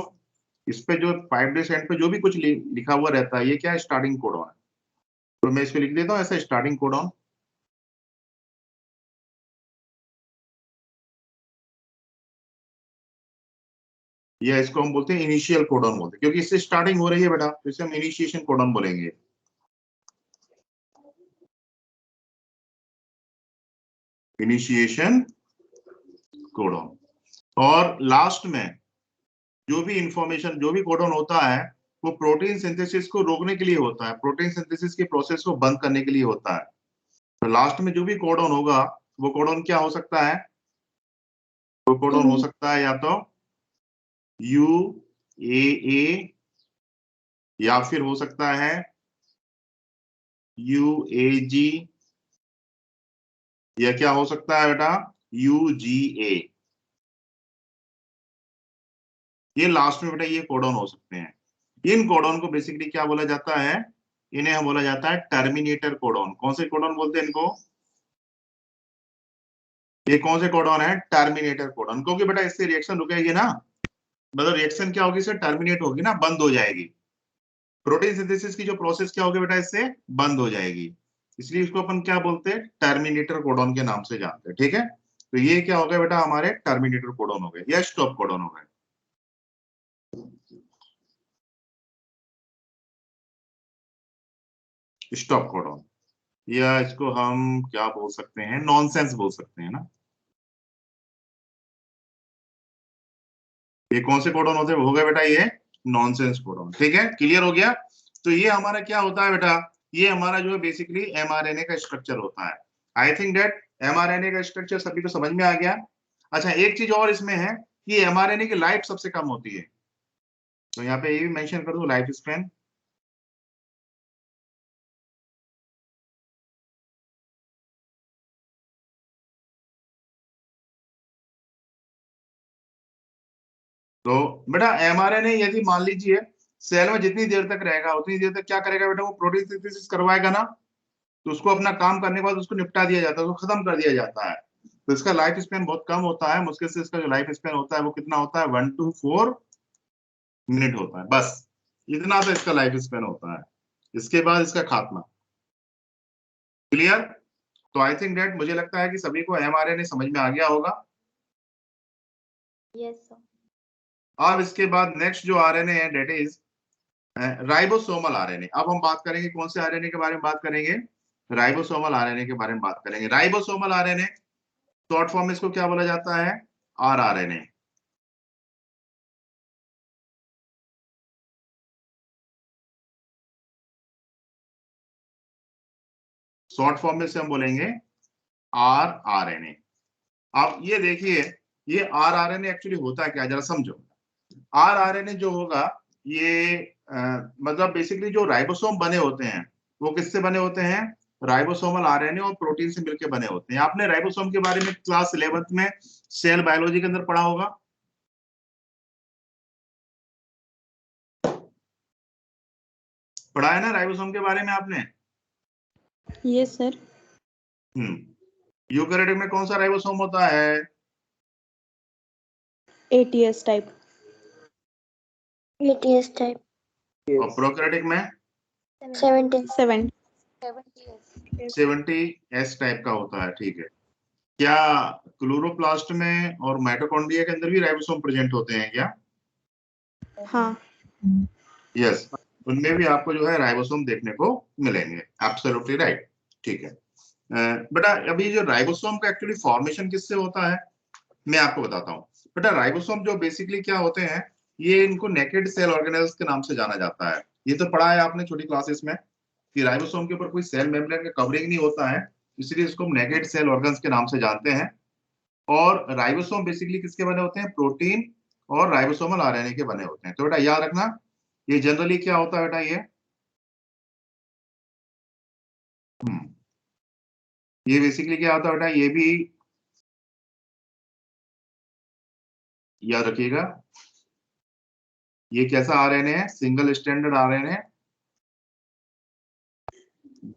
इस पे जो 5 डेज एंड पे जो भी कुछ लिखा हुआ रहता है ये क्या है? स्टार्टिंग कोडॉन है। तो मैं इसको लिख देता हूँ ऐसा, स्टार्टिंग कोडॉन। या इसको हम बोलते हैं इनिशियल कोडॉन बोलते हैं, क्योंकि इससे स्टार्टिंग हो रही है बेटा, तो इसे हम इनिशिएशन कोडॉन बोलेंगे। Initiation codon. और लास्ट में जो भी इंफॉर्मेशन, जो भी कोडॉन होता है वो प्रोटीन सिंथेसिस को रोकने के लिए होता है, प्रोटीन सिंथेसिस के प्रोसेस को बंद करने के लिए होता है। तो लास्ट में जो भी कोडॉन होगा वो कोडॉन क्या हो सकता है? वो कोडॉन हो सकता है या तो UAA, या फिर हो सकता है UAG, या क्या हो सकता है बेटा? UGA। ये लास्ट में बेटा ये कोडॉन हो सकते हैं। इन कोडॉन को बेसिकली क्या बोला जाता है? इन्हें हम बोला जाता है टर्मिनेटर कोडॉन। कौन से कोडॉन बोलते हैं इनको? ये कौन से कोडॉन है? Terminator codon. क्योंकि बेटा इससे रिएक्शन रुकेगी ना, मतलब रिएक्शन क्या होगी? इससे टर्मिनेट होगी ना, बंद हो जाएगी। प्रोटीन सिंथेसिस की जो प्रोसेस क्या होगी बेटा? इससे बंद हो जाएगी। इसलिए इसको अपन क्या बोलते हैं? टर्मिनेटर कोडॉन के नाम से जानते हैं। ठीक है, तो ये क्या हो गया बेटा? हमारे टर्मिनेटर कोडॉन हो गए या स्टॉप कोडॉन हो गए। स्टॉप कोडॉन, या इसको हम क्या बोल सकते हैं, नॉनसेंस बोल सकते हैं ना। ये कौन से कोडॉन होते हैं, हो गया बेटा ये नॉनसेंस कोडॉन। ठीक है, क्लियर हो गया। तो ये हमारा क्या होता है बेटा, ये हमारा जो है बेसिकली एमआरएनए का स्ट्रक्चर होता है। आई थिंक दैट एमआरएनए का स्ट्रक्चर सभी को समझ में आ गया। अच्छा, एक चीज और इसमें है कि एमआरएनए की लाइफ सबसे कम होती है, तो यहाँ पे ये भी मेंशन कर दूं, लाइफ स्पैन। तो बेटा एमआरएनए यदि मान लीजिए सेल में जितनी देर तक रहेगा उतनी देर तक क्या करेगा बेटा, वो प्रोटीन सिंथेसिस करवाएगा ना, तो उसको अपना काम करने के बाद उसको निपटा दिया जाता है, उसको खत्म कर दिया जाता है। तो इसका लाइफ स्पैन बहुत कम होता है, मुश्किल से इसका जो लाइफ स्पैन होता है वो कितना होता है, 1 to 4 मिनट होता है, बस इतना तो इसका लाइफ स्पैन होता है। इसके बाद इसका खात्मा। क्लियर। तो आई थिंक दैट मुझे लगता है कि सभी को एमआरएनए समझ में आ गया होगा। Yes, sir. अब इसके बाद नेक्स्ट जो आरएनए है दैट इज राइबोसोमल आरएनए। अब हम बात करेंगे कौन से आरएनए के बारे में बात करेंगे, राइबोसोमल आरएनए के बारे में बात करेंगे। राइबोसोमल आरएनए शॉर्ट फॉर्म में इसको क्या बोला जाता है, आरआरएनए। शॉर्ट फॉर्म में से हम बोलेंगे आरआरएनए। अब ये देखिए, ये आरआरएनए एक्चुअली होता क्या, जरा समझो। आरआरएनए जो होगा ये मतलब बेसिकली जो राइबोसोम बने होते हैं वो किससे बने होते हैं, राइबोसोमल आरएनए और प्रोटीन से मिलकर बने होते हैं। आपने राइबोसोम के बारे में क्लास 11th में सेल बायोलॉजी के अंदर पढ़ा होगा, पढ़ा है ना राइबोसोम के बारे में आपने। Yes sir. यूकेरियोटिक में कौन सा राइबोसोम होता है, ATS टाइप। ATS type. और प्रोकैरियोटिक में 7 70S टाइप का होता है। ठीक है, क्या क्लोरोप्लास्ट में और माइटोकॉन्ड्रिया के अंदर भी राइबोसोम प्रेजेंट होते हैं क्या, हाँ। यस, उनमें भी आपको जो है राइबोसोम देखने को मिलेंगे। Absolutely right. ठीक है बेटा, अभी जो राइबोसोम का एक्चुअली फॉर्मेशन किससे होता है मैं आपको बताता हूँ। बेटा राइबोसोम जो बेसिकली क्या होते हैं, ये इनको नेकेड सेल ऑर्गेनेल्स के नाम से जाना जाता है। ये तो पढ़ा है आपने छोटी क्लासेस में कि राइबोसोम के ऊपर कोई सेल मेम्ब्रेन का कवरिंग नहीं होता है, इसलिए इसको नेकेड सेल ऑर्गन्स के नाम से जानते हैं। और राइबोसोम बेसिकली किसके बने होते हैं, प्रोटीन और राइबोसोमल आरएनए के बने होते हैं। तो बेटा याद रखना, ये जनरली क्या होता है बेटा, ये बेसिकली क्या होता है बेटा, ये भी याद रखिएगा, ये कैसा आरएनए है, single standard RNA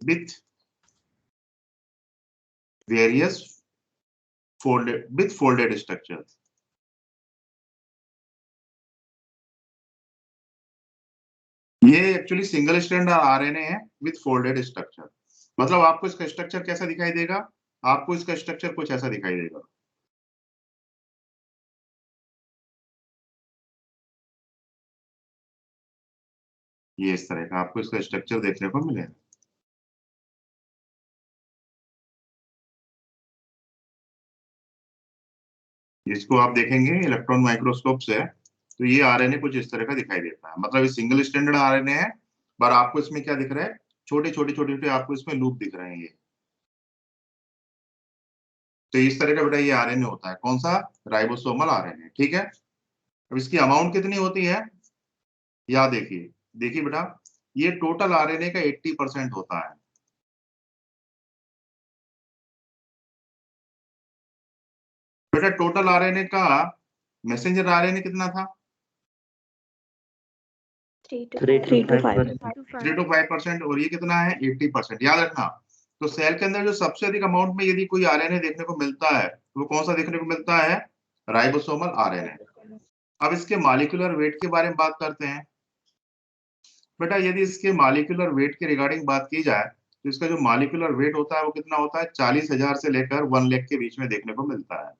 with various folded structure. ये एक्चुअली सिंगल स्टैंडर्ड आरएनए है विथ फोल्डेड स्ट्रक्चर। मतलब आपको इसका स्ट्रक्चर कैसा दिखाई देगा, आपको इसका स्ट्रक्चर कुछ ऐसा दिखाई देगा। ये इस तरह का आपको इसका स्ट्रक्चर देखने को मिलेगा। इसको आप देखेंगे इलेक्ट्रॉन माइक्रोस्कोप से तो ये आरएनए कुछ इस तरह का दिखाई देता है। मतलब ये सिंगल स्टैंडर्ड आरएनए है, पर आपको इसमें क्या दिख रहा है, छोटे छोटे छोटे छोटे आपको इसमें लूप दिख रहे हैं ये। तो इस तरह का बेटा ये आरएनए होता है, कौन सा, राइबोसोमल आरएनए। ठीक है, अब इसकी अमाउंट कितनी होती है, या देखिए, देखिए बेटा, ये टोटल आरएनए का 80% होता है। बेटा टोटल आरएनए का मैसेंजर आरएनए कितना था, 3 to 3 to 5 3 to 5%, और ये कितना है 80%। याद रखना, तो सेल के अंदर जो सबसे अधिक अमाउंट में यदि कोई आरएनए देखने को मिलता है तो वो कौन सा देखने को मिलता है, राइबोसोमल आरएनए। अब इसके मॉलिक्यूलर वेट के बारे में बात करते हैं। बेटा यदि इसके मॉलिक्यूलर वेट के रिगार्डिंग बात की जाए तो इसका जो मॉलिक्यूलर वेट होता है वो कितना होता है, 40,000 से लेकर 1 लाख के बीच में देखने को मिलता है।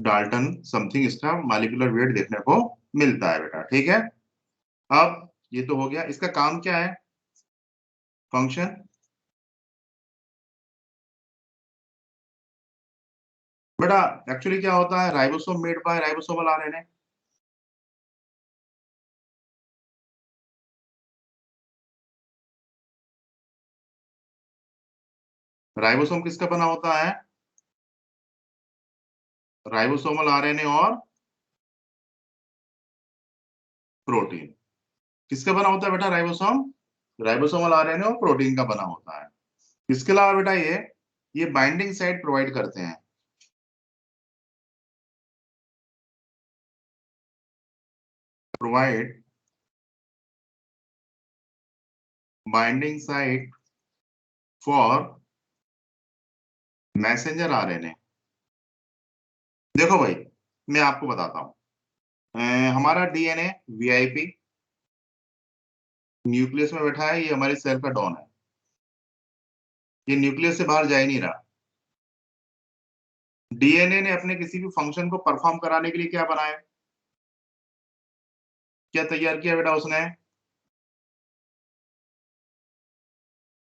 डाल्टन समथिंग इसका मॉलिक्यूलर वेट देखने को मिलता है बेटा। ठीक है, अब ये तो हो गया। इसका काम क्या है, फंक्शन? बेटा एक्चुअली क्या होता है, ribosome made by ribosomal RNA. Ribosome किसका बना होता है, राइबोसोमल आरएनए और प्रोटीन। किसका बना होता है बेटा, राइबोसोम, राइबोसोमल आरएनए और प्रोटीन का बना होता है। इसके अलावा बेटा ये बाइंडिंग साइट प्रोवाइड करते हैं। Provide binding site for messenger RNA. देखो भाई, मैं आपको बताता हूं, हमारा डीएनए वीआईपी न्यूक्लियस में बैठा है, ये हमारी सेल का डॉन है। ये न्यूक्लियस से बाहर जा ही नहीं रहा। डीएनए ने अपने किसी भी फंक्शन को परफॉर्म कराने के लिए क्या बनाया, क्या तैयार किया बेटा उसने,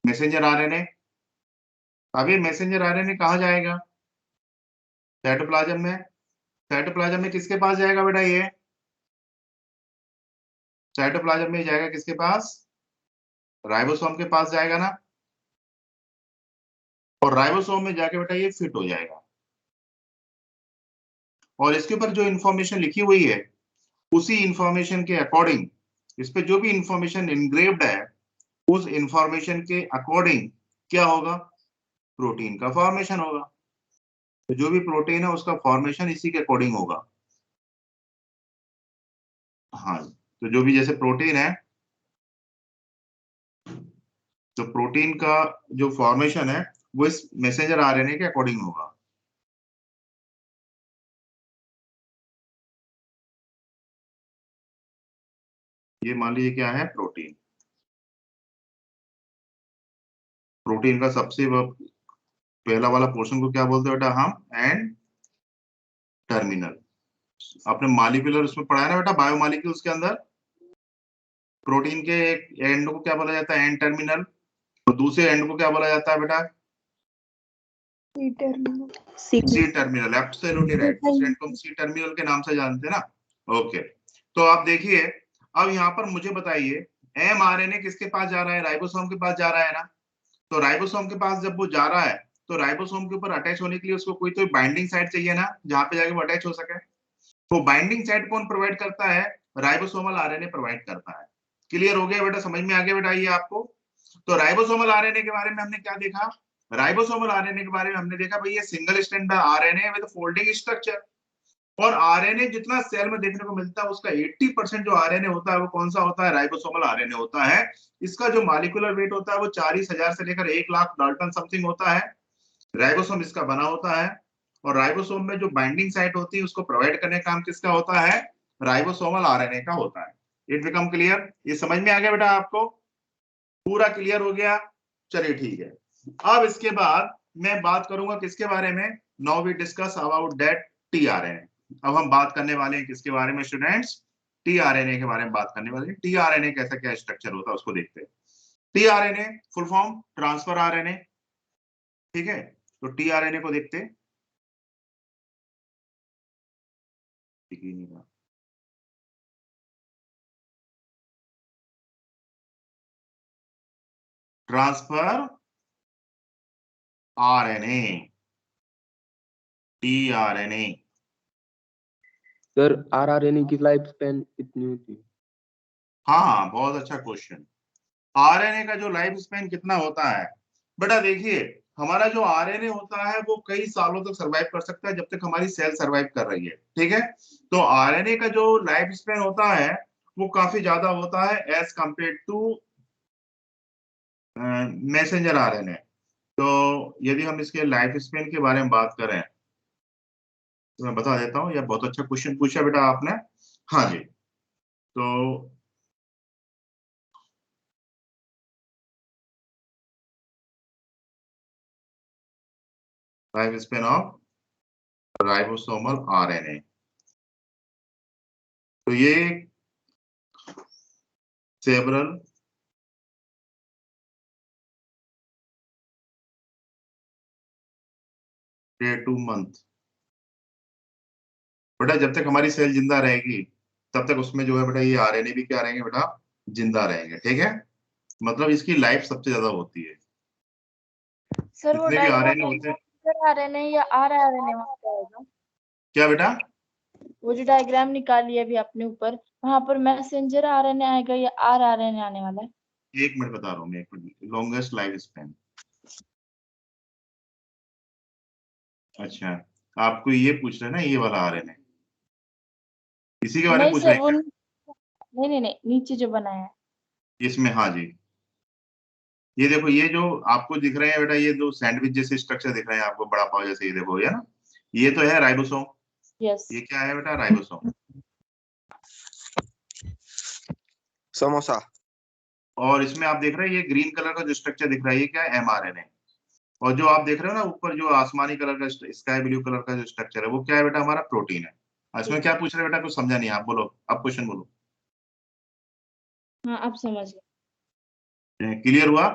मैसेंजर आरएनए। अब ये मैसेंजर आरएनए कहाँ जाएगा, साइटोप्लाज्म में। साइटोप्लाज्म में किसके पास जाएगा बेटा, ये साइटोप्लाज्म में जाएगा किसके पास, राइबोसोम के पास जाएगा ना। और राइबोसोम में जाके बेटा ये फिट हो जाएगा। और इसके ऊपर जो इंफॉर्मेशन लिखी हुई है, उसी इंफॉर्मेशन के अकॉर्डिंग, इस पे जो भी इंफॉर्मेशन इनग्रेव्ड है, उस इंफॉर्मेशन के अकॉर्डिंग क्या होगा, प्रोटीन का फॉर्मेशन होगा। तो जो भी प्रोटीन है उसका फॉर्मेशन इसी के अकॉर्डिंग होगा। हाँ, तो जो भी जैसे प्रोटीन है, तो प्रोटीन का जो फॉर्मेशन है वो इस मैसेंजर आरएनए के अकॉर्डिंग होगा। ये मान लीजिए क्या है, प्रोटीन। प्रोटीन का सबसे पहला वाला पोर्शन को क्या बोलते हैं बेटा हम, एंड टर्मिनल। आपने मॉलिक्यूलर उसमें पढ़ा है ना बेटा, बायोमॉलिक्यूल्स के अंदर प्रोटीन के एक एंड को क्या बोला जाता है, एंड टर्मिनल। और दूसरे एंड को क्या बोला जाता है बेटा, सी टर्मिनल। एब्सोल्युटली राइट, दूसरे एंड को हम सी टर्मिनल के नाम से जानते हैं ना। ओके, तो आप देखिए, अब यहाँ पर मुझे बताइए, एमआरएनए किसके पास जा रहा है, राइबोसोम के पास जा रहा है ना। तो राइबोसोम के पास जब वो जा रहा है, तो राइबोसोम के ऊपर अटैच होने के लिए उसको कोई तो बाइंडिंग साइट चाहिए ना, जहाँ पे जाके वो अटैच हो सके। तो बाइंडिंग साइट कौन प्रोवाइड करता है, राइबोसोमल आरएनए प्रोवाइड करता है। क्लियर हो गया बेटा, समझ में आ गया बेटा ये आपको। तो राइबोसोमल आरएनए के बारे में हमने क्या देखा, राइबोसोमल आरएनए के बारे में हमने देखा भाई ये single strand RNA with folding structure. और आरएनए जितना सेल में देखने को मिलता है उसका 80% जो आरएनए होता है वो कौन सा होता है, राइबोसोमल आरएनए होता है। इसका जो मॉलिक्यूलर वेट होता है वो 40,000 से लेकर 1,00,000 डाल्टन समथिंग होता है। राइबोसोम इसका बना होता है। और राइबोसोम में जो बाइंडिंग साइट होती है उसको प्रोवाइड करने का काम किसका होता है, राइबोसोमल आरएनए का होता है। इट बिकम क्लियर, ये समझ में आ गया बेटा आपको, पूरा क्लियर हो गया। चलिए ठीक है, अब इसके बाद मैं बात करूंगा किसके बारे में, now we discuss about that tRNA. अब हम बात करने वाले हैं किसके बारे में स्टूडेंट्स, टीआरएनए के बारे में बात करने वाले हैं। टीआरएनए कैसा क्या स्ट्रक्चर होता है उसको देखते हैं। TRNA full form transfer RNA, ठीक है। तो टीआरएनए को देखते हैं। Transfer RNA, tRNA. Sir rRNA की लाइफ स्पैन कितनी होती है? हाँ, बहुत अच्छा क्वेश्चन। आरएनए का जो लाइफ स्पैन कितना होता है, बेटा देखिए, हमारा जो आरएनए होता है वो कई सालों तक सरवाइव कर सकता है जब तक हमारी सेल सरवाइव कर रही है, ठीक है। तो आरएनए का जो लाइफ स्पैन होता है वो काफी ज्यादा होता है as compare to messenger RNA. तो यदि हम इसके लाइफ स्पैन के बारे में बात करें तो मैं बता देता हूँ, यह बहुत अच्छा क्वेश्चन पूछा बेटा आपने। हाँ जी, तो life span of ribosomal RNA. तो ये सेवरल डे टू मंथ, बेटा जब तक हमारी सेल जिंदा रहेगी तब तक उसमें जो है बेटा ये आरएनए भी क्या रहेंगे बेटा, जिंदा रहेंगे। ठीक है, मतलब इसकी लाइफ सबसे ज्यादा होती है। सर वो जितने भी आरएनए डायग्राम होते हैं। आरएनए या आरएनए वहां पे आएगा? क्या बेटा? वो जो डायग्राम निकाली है अभी आपने ऊपर, वहां पर मैसेंजर आरएनए आएगा या आरएनए आने वाला है? एक मिनट बता रहा हूँ मैं, एक मिनट। लॉन्गेस्ट लाइफ स्पैन, अच्छा आपको ये पूछ रहे हैं ना, ये वाला आरएनए, इसी के बारे में नहीं पूछ सर, रहे वो हैं नहीं, नीचे जो बनाया है। इसमें? हाँ जी, ये देखो, ये जो आपको दिख रहे हैं बेटा, ये जो सैंडविच जैसे स्ट्रक्चर दिख रहे हैं आपको, बड़ा पाव जैसे, ये देखो, ये ना, ये तो है राइबोसोम। यस। ये क्या है बेटा? राइबोसोम। समोसा। और इसमें आप देख रहे हैं ये ग्रीन कलर का जो स्ट्रक्चर दिख रहा है, ये क्या है? एमआरएनए। और जो आप देख रहे हो ना ऊपर, जो आसमानी कलर का, स्काई ब्लू कलर का जो स्ट्रक्चर है, वो क्या है बेटा? हमारा प्रोटीन है। इसमें क्या पूछ रहे हैं बेटा? कुछ समझा नहीं, आप बोलो, आप क्वेश्चन बोलो। हाँ अब समझ गए। क्लियर हुआ?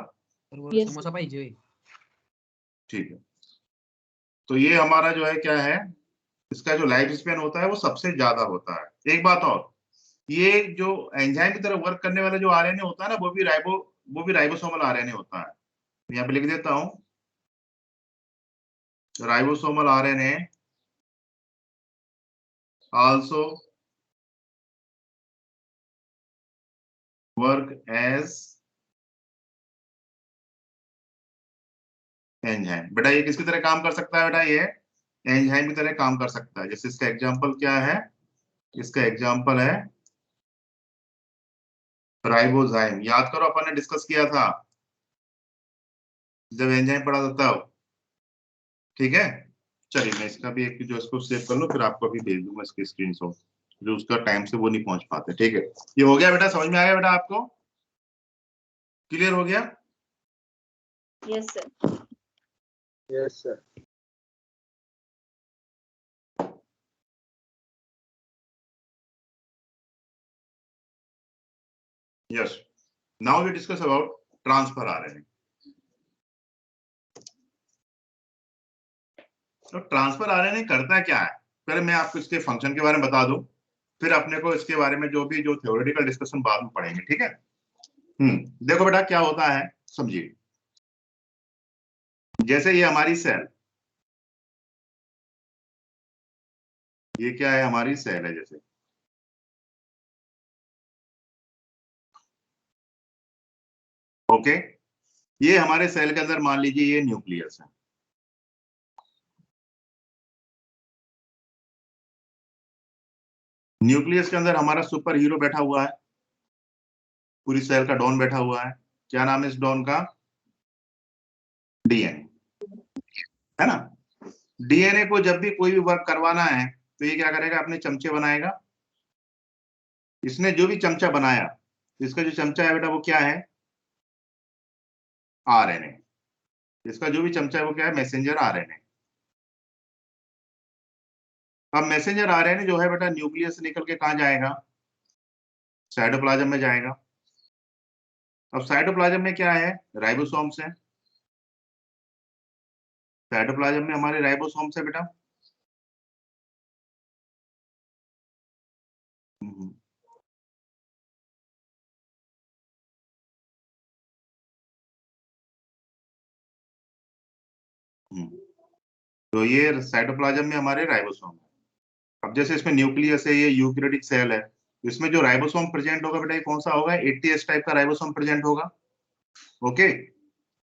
Yes. समोसा पाहिजे। ठीक है, तो ये हमारा जो है क्या है, इसका जो लाइफ स्पैन होता है वो सबसे ज्यादा होता है। एक बात और, ये जो एंजाइम की तरह वर्क करने वाला जो आरएनए होता है ना, वो भी राइबोसोमल आरएनए होता है। यहाँ पे लिख देता हूं, ribosomal RNA also work as enzyme. बेटा ये किसकी तरह काम कर सकता है बेटा? ये एंजाइम की तरह काम कर सकता है। जैसे इसका एग्जांपल क्या है? इसका एग्जांपल है राइबोजाइम। याद करो, अपन ने डिस्कस किया था जब एंजाइम पढ़ा था तब। ठीक है, चलिए मैं इसका भी एक जो इसको सेव कर लो, फिर आपको अभी भेज दूंगा इसकी स्क्रीनशॉट, जो उसका टाइम से वो नहीं पहुंच पाते। ठीक है, ये हो गया बेटा? समझ में आ गया बेटा आपको? क्लियर हो गया? Yes sir. Yes, sir. Yes, now we discuss about transfer RNA. तो ट्रांसफर आरएनए करता क्या है? पहले मैं आपको इसके फंक्शन के बारे में बता दूं, फिर अपने को इसके बारे में जो थ्योरेटिकल डिस्कशन बाद में पढ़ेंगे। ठीक है, देखो बेटा क्या होता है, समझिए। जैसे ये हमारी सेल, ये क्या है? हमारी सेल है। जैसे ओके, ये हमारे सेल के अंदर मान लीजिए ये न्यूक्लियस है। न्यूक्लियस के अंदर हमारा सुपर हीरो बैठा हुआ है, पूरी सेल का डॉन बैठा हुआ है। क्या नाम है इस डॉन का? डीएनए, है ना? डीएनए को जब भी कोई भी वर्क करवाना है तो ये क्या करेगा? अपने चमचे बनाएगा। इसने जो भी चमचा बनाया, इसका जो चमचा है बेटा वो क्या है? आरएनए। इसका जो भी चमचा है वो क्या है? Messenger RNA. अब मैसेंजर आरएनए जो है बेटा न्यूक्लियस से निकल के कहां जाएगा? साइटोप्लाज्म में जाएगा। अब साइटोप्लाज्म में क्या है? राइबोसोम्स है। साइटोप्लाज्म में हमारे राइबोसोम्स है बेटा। तो ये साइटोप्लाज्म में हमारे राइबोसोम है। अब जैसे इसमें न्यूक्लियस है, ये यूकैरियोटिक सेल है, इसमें जो राइबोसोम प्रेजेंट होगा बेटा, ये कौन सा होगा? 80S टाइप का राइबोसोम प्रेजेंट होगा। ओके,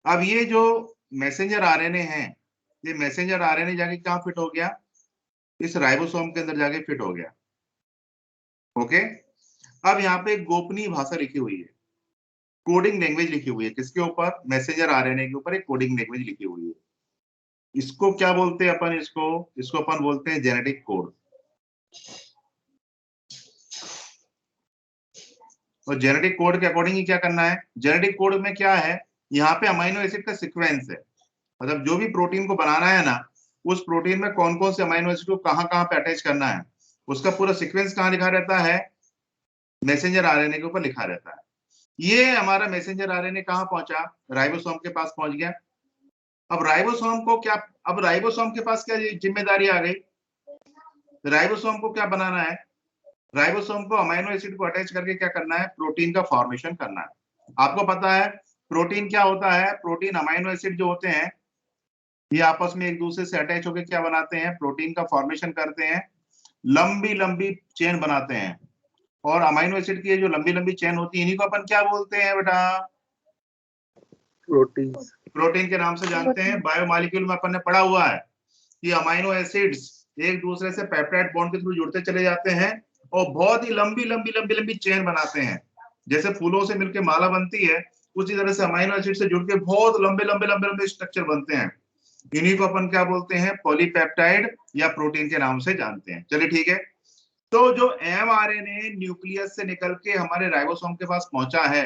अब ये जो मैसेंजर आरएनए है, ये मैसेंजर आरएनए जाके कहां फिट हो गया? इस राइबोसोम के अंदर जाके फिट हो गया। ओके, अब यहाँ पे एक गोपनीय भाषा लिखी हुई है, कोडिंग लैंग्वेज लिखी हुई है। किसके ऊपर? मैसेंजर आरएनए के ऊपर एक कोडिंग लैंग्वेज लिखी हुई है। इसको क्या बोलते हैं अपन? इसको अपन बोलते हैं जेनेटिक कोड। और जेनेटिक कोड के अकॉर्डिंग ही क्या करना है? जेनेटिक कोड में क्या है? यहाँ पे अमीनो एसिड का सीक्वेंस है, मतलब जो भी प्रोटीन को बनाना है ना, उस प्रोटीन में कौन कौन से अमाइनो एसिड को कहाँ पे अटैच करना है, उसका पूरा सीक्वेंस कहाँ लिखा रहता है, मैसेंजर आरएनए के ऊपर लिखा रहता है। ये हमारा मैसेंजर आरएनए कहाँ पहुंचा, राइबोसोम के पास पहुंच गया। अब राइबोसोम के पास क्या जिम्मेदारी आ गई, राइबोसोम को क्या बनाना है, राइबोसोम को अमाइनो एसिड को अटैच करके क्या करना है, प्रोटीन का फॉर्मेशन करना है। आपको पता है प्रोटीन क्या होता है, प्रोटीन अमाइनो एसिड जो होते हैं ये आपस में एक दूसरे से अटैच होकर क्या बनाते हैं, प्रोटीन का फॉर्मेशन करते हैं, लंबी लंबी चेन बनाते हैं। और अमाइनो एसिड की ये जो लंबी लंबी चेन होती है इन्हीं को अपन क्या बोलते हैं बेटा, प्रोटीन। प्रोटीन के नाम से जानते हैं। बायोमॉलिक्यूल में अपन ने पढ़ा हुआ है कि अमाइनो एसिड्स एक दूसरे से पेप्टाइड बॉन्ड के थ्रू जुड़ते चले जाते हैं और बहुत ही लंबी लंबी लंबी लंबी चेन बनाते हैं। जैसे फूलों से मिलकर माला बनती है उसी तरह से अमाइनो एसिड से जुड़ के बहुत लंबे लंबे लंबे लंबे स्ट्रक्चर बनते हैं। इन्हीं को अपन क्या बोलते हैं, पॉलीपेप्टाइड या प्रोटीन के नाम से जानते हैं। चलिए ठीक है, तो जो एमआरएनए न्यूक्लियस से निकल के हमारे राइबोसोम के पास पहुंचा है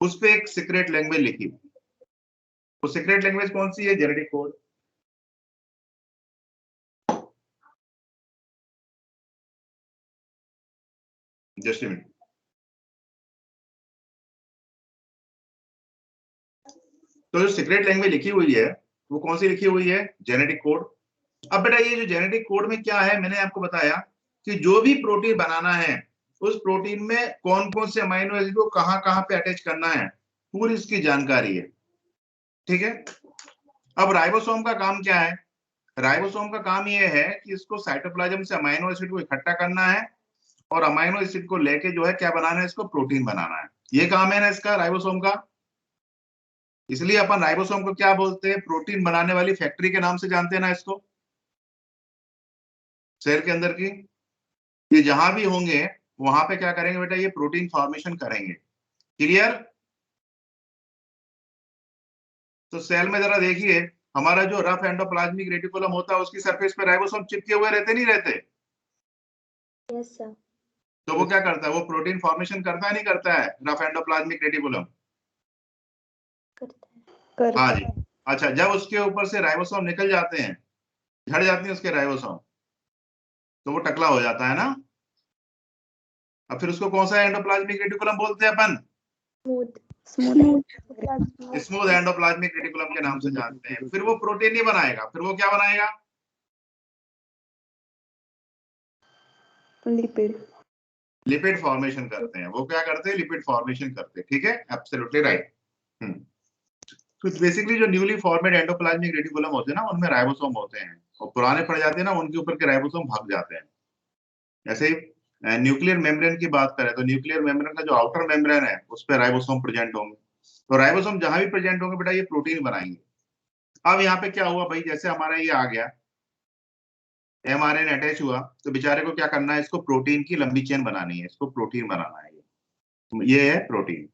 उस पे एक सीक्रेट लैंग्वेज लिखी। वो सीक्रेट लैंग्वेज कौन सी है, genetic code. Just a minute. तो जो सीक्रेट लैंग्वेज लिखी हुई है वो कौन सी लिखी हुई है, जेनेटिक कोड। अब बेटा ये जो जेनेटिक कोड में क्या है, मैंने आपको बताया कि जो भी प्रोटीन बनाना है उस प्रोटीन में कौन कौन से अमाइनो एसिड को कहां कहां पे अटैच करना है, पूरी इसकी जानकारी है। ठीक है, अब राइबोसोम का काम क्या है, राइबोसोम का काम ये है कि इसको साइटोप्लाज्म से अमाइनो एसिड को इकट्ठा करना है और अमाइनो एसिड को लेके जो है क्या बनाना है, इसको प्रोटीन बनाना है। ये काम है ना इसका, राइबोसोम का। इसलिए अपन राइबोसोम को क्या बोलते हैं, प्रोटीन बनाने वाली फैक्ट्री के नाम से जानते हैं ना इसको, सेल के अंदर की। ये जहां भी होंगे वहां पे क्या करेंगे बेटा, ये प्रोटीन फॉर्मेशन करेंगे। क्लियर। तो सेल में जरा देखिए, हमारा जो रफ एंडोप्लाज्मिक रेटिकुलम होता है उसकी सरफेस पे राइबोसोम चिपके हुए रहते नहीं रहते। Yes sir. तो वो क्या करता है, वो प्रोटीन फॉर्मेशन करता है नहीं करता है, रफ एंडोप्लाज्मिक रेटिकुलम। करता हाँ है। जी। अच्छा, जब उसके ऊपर से राइबोसोम निकल जाते हैं, झड़ जाती हैं उसके राइबोसोम, तो वो टकला हो जाता है ना। अब फिर उसको कौन सा एंडोप्लाज्मिक रेटिकुलम बोलते हैं अपन, स्मूथ एंडोप्लाज्मिक रेटिकुलम के नाम से जानते हैं। फिर वो प्रोटीन नहीं बनाएगा, फिर वो क्या बनाएगा, लिपिड। लिपिड फॉर्मेशन करते हैं। वो क्या करते हैं, लिपिड फॉर्मेशन करते हैं। ठीक है, एब्सोल्युटली राइट। तो बेसिकली जो न्यूली फॉर्मेड एंडोप्लाज्मिक रेटिकुलम होते हैं ना उनमें राइबोसोम होते हैं, और पुराने पड़ जाते हैं ना उनके ऊपर के राइबोसोम भाग जाते हैं। ऐसे ही न्यूक्लियर मेम्ब्रेन की बात करें तो न्यूक्लियर मेम्ब्रेन का जो आउटर मेम्ब्रेन है उस पर राइबोसोम प्रेजेंट होंगे। तो राइबोसोम जहां भी प्रेजेंट होंगे बेटा ये प्रोटीन बनाएंगे। अब यहाँ पे क्या हुआ भाई, जैसे हमारा ये आ गया एमआरएनए अटैच हुआ, तो बेचारे को क्या करना है, इसको प्रोटीन की लंबी चेन बनानी है, इसको प्रोटीन बनाना है। ये है प्रोटीन।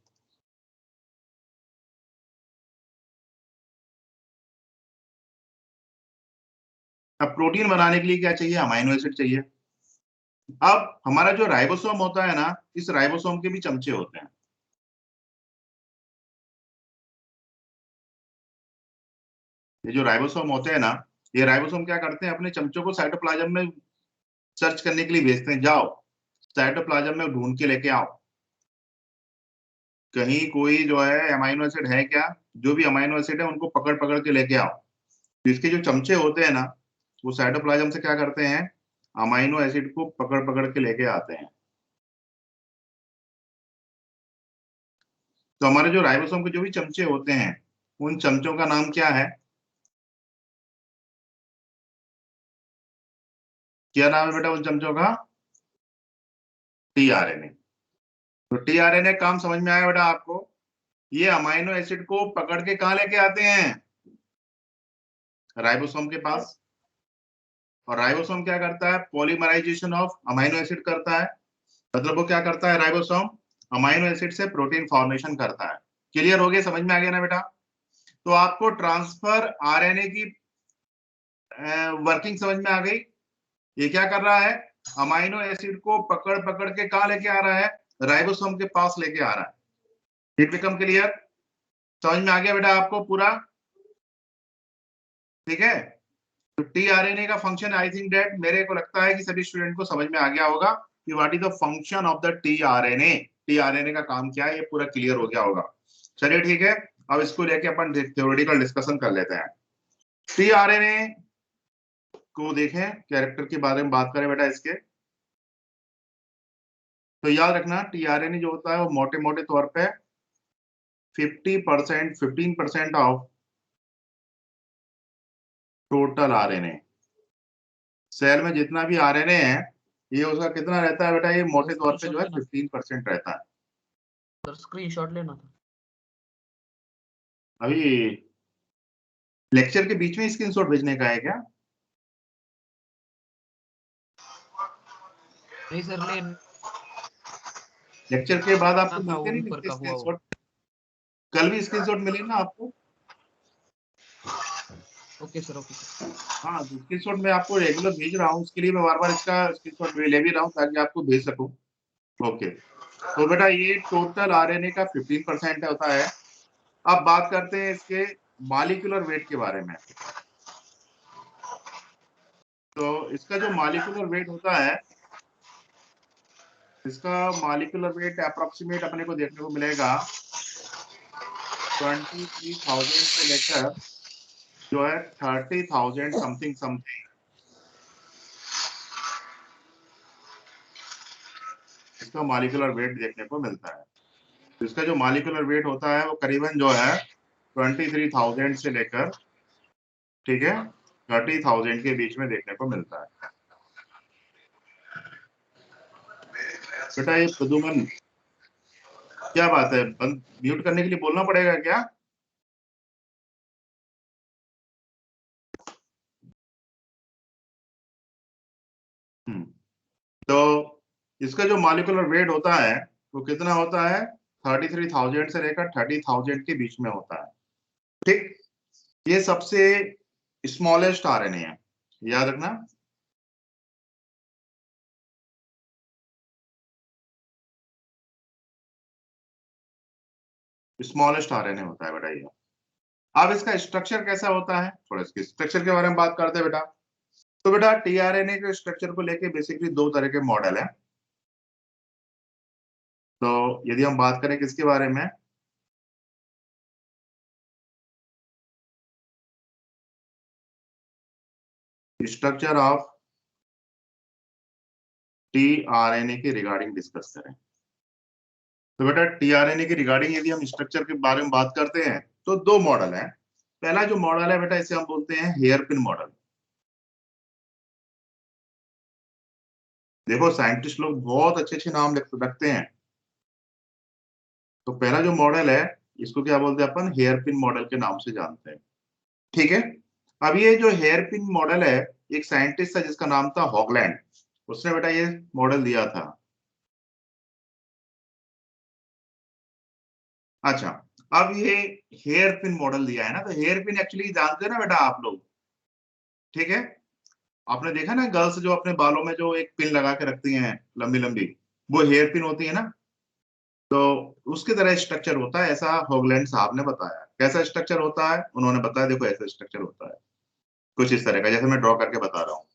अब प्रोटीन बनाने के लिए क्या चाहिए, अमाइनो एसिड चाहिए। अब हमारा जो राइबोसोम होता है ना, इस राइबोसोम के भी चमचे होते हैं। ये जो राइबोसोम होते हैं ना, ये राइबोसोम क्या करते हैं, अपने चमचों को साइटोप्लाज्म में सर्च करने के लिए भेजते हैं, जाओ साइटोप्लाज्म में ढूंढ के लेके आओ कहीं कोई जो है अमाइनो एसिड है क्या, जो भी अमाइनो एसिड है उनको पकड़ पकड़ के लेके आओ। तो इसके जो चमचे होते हैं ना, वो साइटोप्लाज्म से क्या करते हैं, अमाइनो एसिड को पकड़ पकड़ के लेके आते हैं। तो हमारे जो राइबोसोम के जो भी चमचे होते हैं उन चमचों का नाम क्या है, क्या नाम है बेटा उन चमचों का, टीआरएनए। तो टीआरएनए काम समझ में आया बेटा आपको। ये अमाइनो एसिड को पकड़ के कहाँ लेके आते हैं, राइबोसोम के पास। और राइबोसोम क्या करता है, पॉलीमराइजेशन ऑफ अमाइनो एसिड करता है। मतलब वो क्या करता है, राइबोसोम अमाइनो एसिड से प्रोटीन फॉर्मेशन करता है। क्लियर हो गया, समझ में आ गया ना बेटा। तो आपको ट्रांसफर आरएनए की वर्किंग समझ में आ गई। ये क्या कर रहा है, अमाइनो एसिड को पकड़ पकड़ के कहाँ लेके आ रहा है, राइबोसोम के पास लेके आ रहा है। इट बिकम क्लियर, समझ में आ गया बेटा आपको पूरा, ठीक है। तो टीआरएनए का फंक्शन, आई थिंक दैट मेरे को लगता है कि सभी स्टूडेंट को समझ में आ गया होगा कि what is the function of the tRNA. TRNA का काम क्या है, ये पूरा क्लियर हो गया होगा। चलिए ठीक है, अब इसको लेके अपन थ्योरेटिकल डिस्कशन कर लेते हैं। टीआरएनए को देखें, कैरेक्टर के बारे में बात करें बेटा इसके, तो याद रखना टीआरएनए जो होता है वो मोटे मोटे तौर पे 50%, 15% ऑफ टोटल आरएनए। सेल में जितना भी आरएनए है ये उसका कितना रहता है बेटा, ये मोटे तौर पे जो है 15% रहता है। सर स्क्रीनशॉट लेना था। अभी लेक्चर के बीच में स्क्रीनशॉट भेजने का है क्या? नहीं सर ले लेक्चर के बाद आपको था, वो मिलते नहीं ऊपर मिलते का हुआ वो। स्क्रीनशॉट? कल भी स्क्रीनशॉट मिले ना आपको? Okay sir, okay sir. हाँ, स्क्रीनशॉट मैं आपको रेगुलर भेज रहा हूँ, उसके लिए मैं बार बार इसका स्क्रीनशॉट ले भी रहा हूँ ताकि आपको भेज सकूं। ओके, तो बेटा ये टोटल आरएनए का 15% होता है। अब बात करते हैं इसके मॉलिक्यूलर वेट के बारे में। तो इसका जो मॉलिक्यूलर वेट होता है, इसका मॉलिक्यूलर वेट अप्रोक्सीमेट अपने को देखने को मिलेगा 23,000 से लेकर जो है 30,000 समथिंग समथिंग इसका मॉलिक्यूलर वेट देखने को मिलता है। तो इसका जो मॉलिक्यूलर वेट होता है वो करीबन जो है 23,000 से लेकर, ठीक है, 30,000 के बीच में देखने को मिलता है। बेटा ये प्रदुमन क्या बात है, बंद म्यूट करने के लिए बोलना पड़ेगा क्या? तो इसका जो मॉलिक्यूलर वेट होता है वो कितना होता है, 33,000 से लेकर 30,000 के बीच में होता है। ठीक, ये सबसे स्मॉलेस्ट आरएनए है, याद रखना। स्मॉलेस्ट आरएनए होता है बेटा ये। अब इसका स्ट्रक्चर कैसा होता है, थोड़ा इसके स्ट्रक्चर के बारे में बात करते हैं बेटा। तो बेटा टीआरएनए के स्ट्रक्चर को लेके बेसिकली दो तरह के मॉडल है। तो यदि हम बात करें किसके बारे में, स्ट्रक्चर ऑफ टीआरएनए के रिगार्डिंग डिस्कस करें, तो बेटा टीआरएनए के रिगार्डिंग यदि हम स्ट्रक्चर के बारे में बात करते हैं तो दो मॉडल है। पहला जो मॉडल है बेटा इसे हम बोलते हैं हेयरपिन मॉडल। देखो साइंटिस्ट लोग बहुत अच्छे अच्छे नाम रखते हैं। तो पहला जो मॉडल है इसको क्या बोलते हैं अपन, हेयरपिन मॉडल के नाम से जानते हैं। ठीक है, अब ये जो हेयरपिन मॉडल है, एक साइंटिस्ट था जिसका नाम था हॉगलैंड, उसने बेटा ये मॉडल दिया था। अच्छा, अब ये हेयरपिन मॉडल दिया है ना, तो हेयरपिन एक्चुअली जानते हैं ना बेटा आप लोग, ठीक है? आपने देखा ना गर्ल्स जो अपने बालों में जो एक पिन लगा के रखती हैं लंबी लंबी, वो हेयर पिन होती है ना। तो उसकी तरह स्ट्रक्चर होता है, ऐसा हॉगलैंड साहब ने बताया। कैसा स्ट्रक्चर होता है उन्होंने बताया, देखो ऐसा स्ट्रक्चर होता है कुछ इस तरह का, जैसे मैं ड्रॉ करके बता रहा हूँ।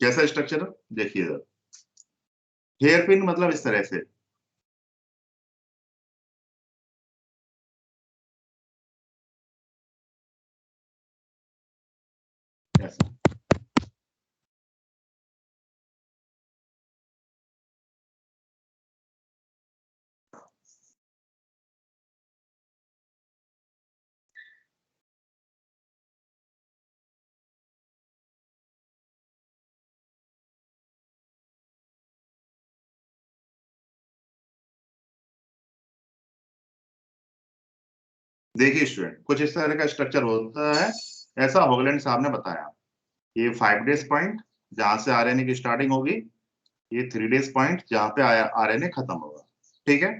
कैसा स्ट्रक्चर देखिए, हेयर पिन मतलब इस तरह से। ऐसा देखिए स्टूडेंट, कुछ इस तरह का स्ट्रक्चर होता है, ऐसा हॉगलैंड साहब ने बताया। ये 5 डेज पॉइंट जहां से आरएनए की स्टार्टिंग होगी, ये 3 डेज पॉइंट जहां पे आरएनए खत्म होगा। ठीक है,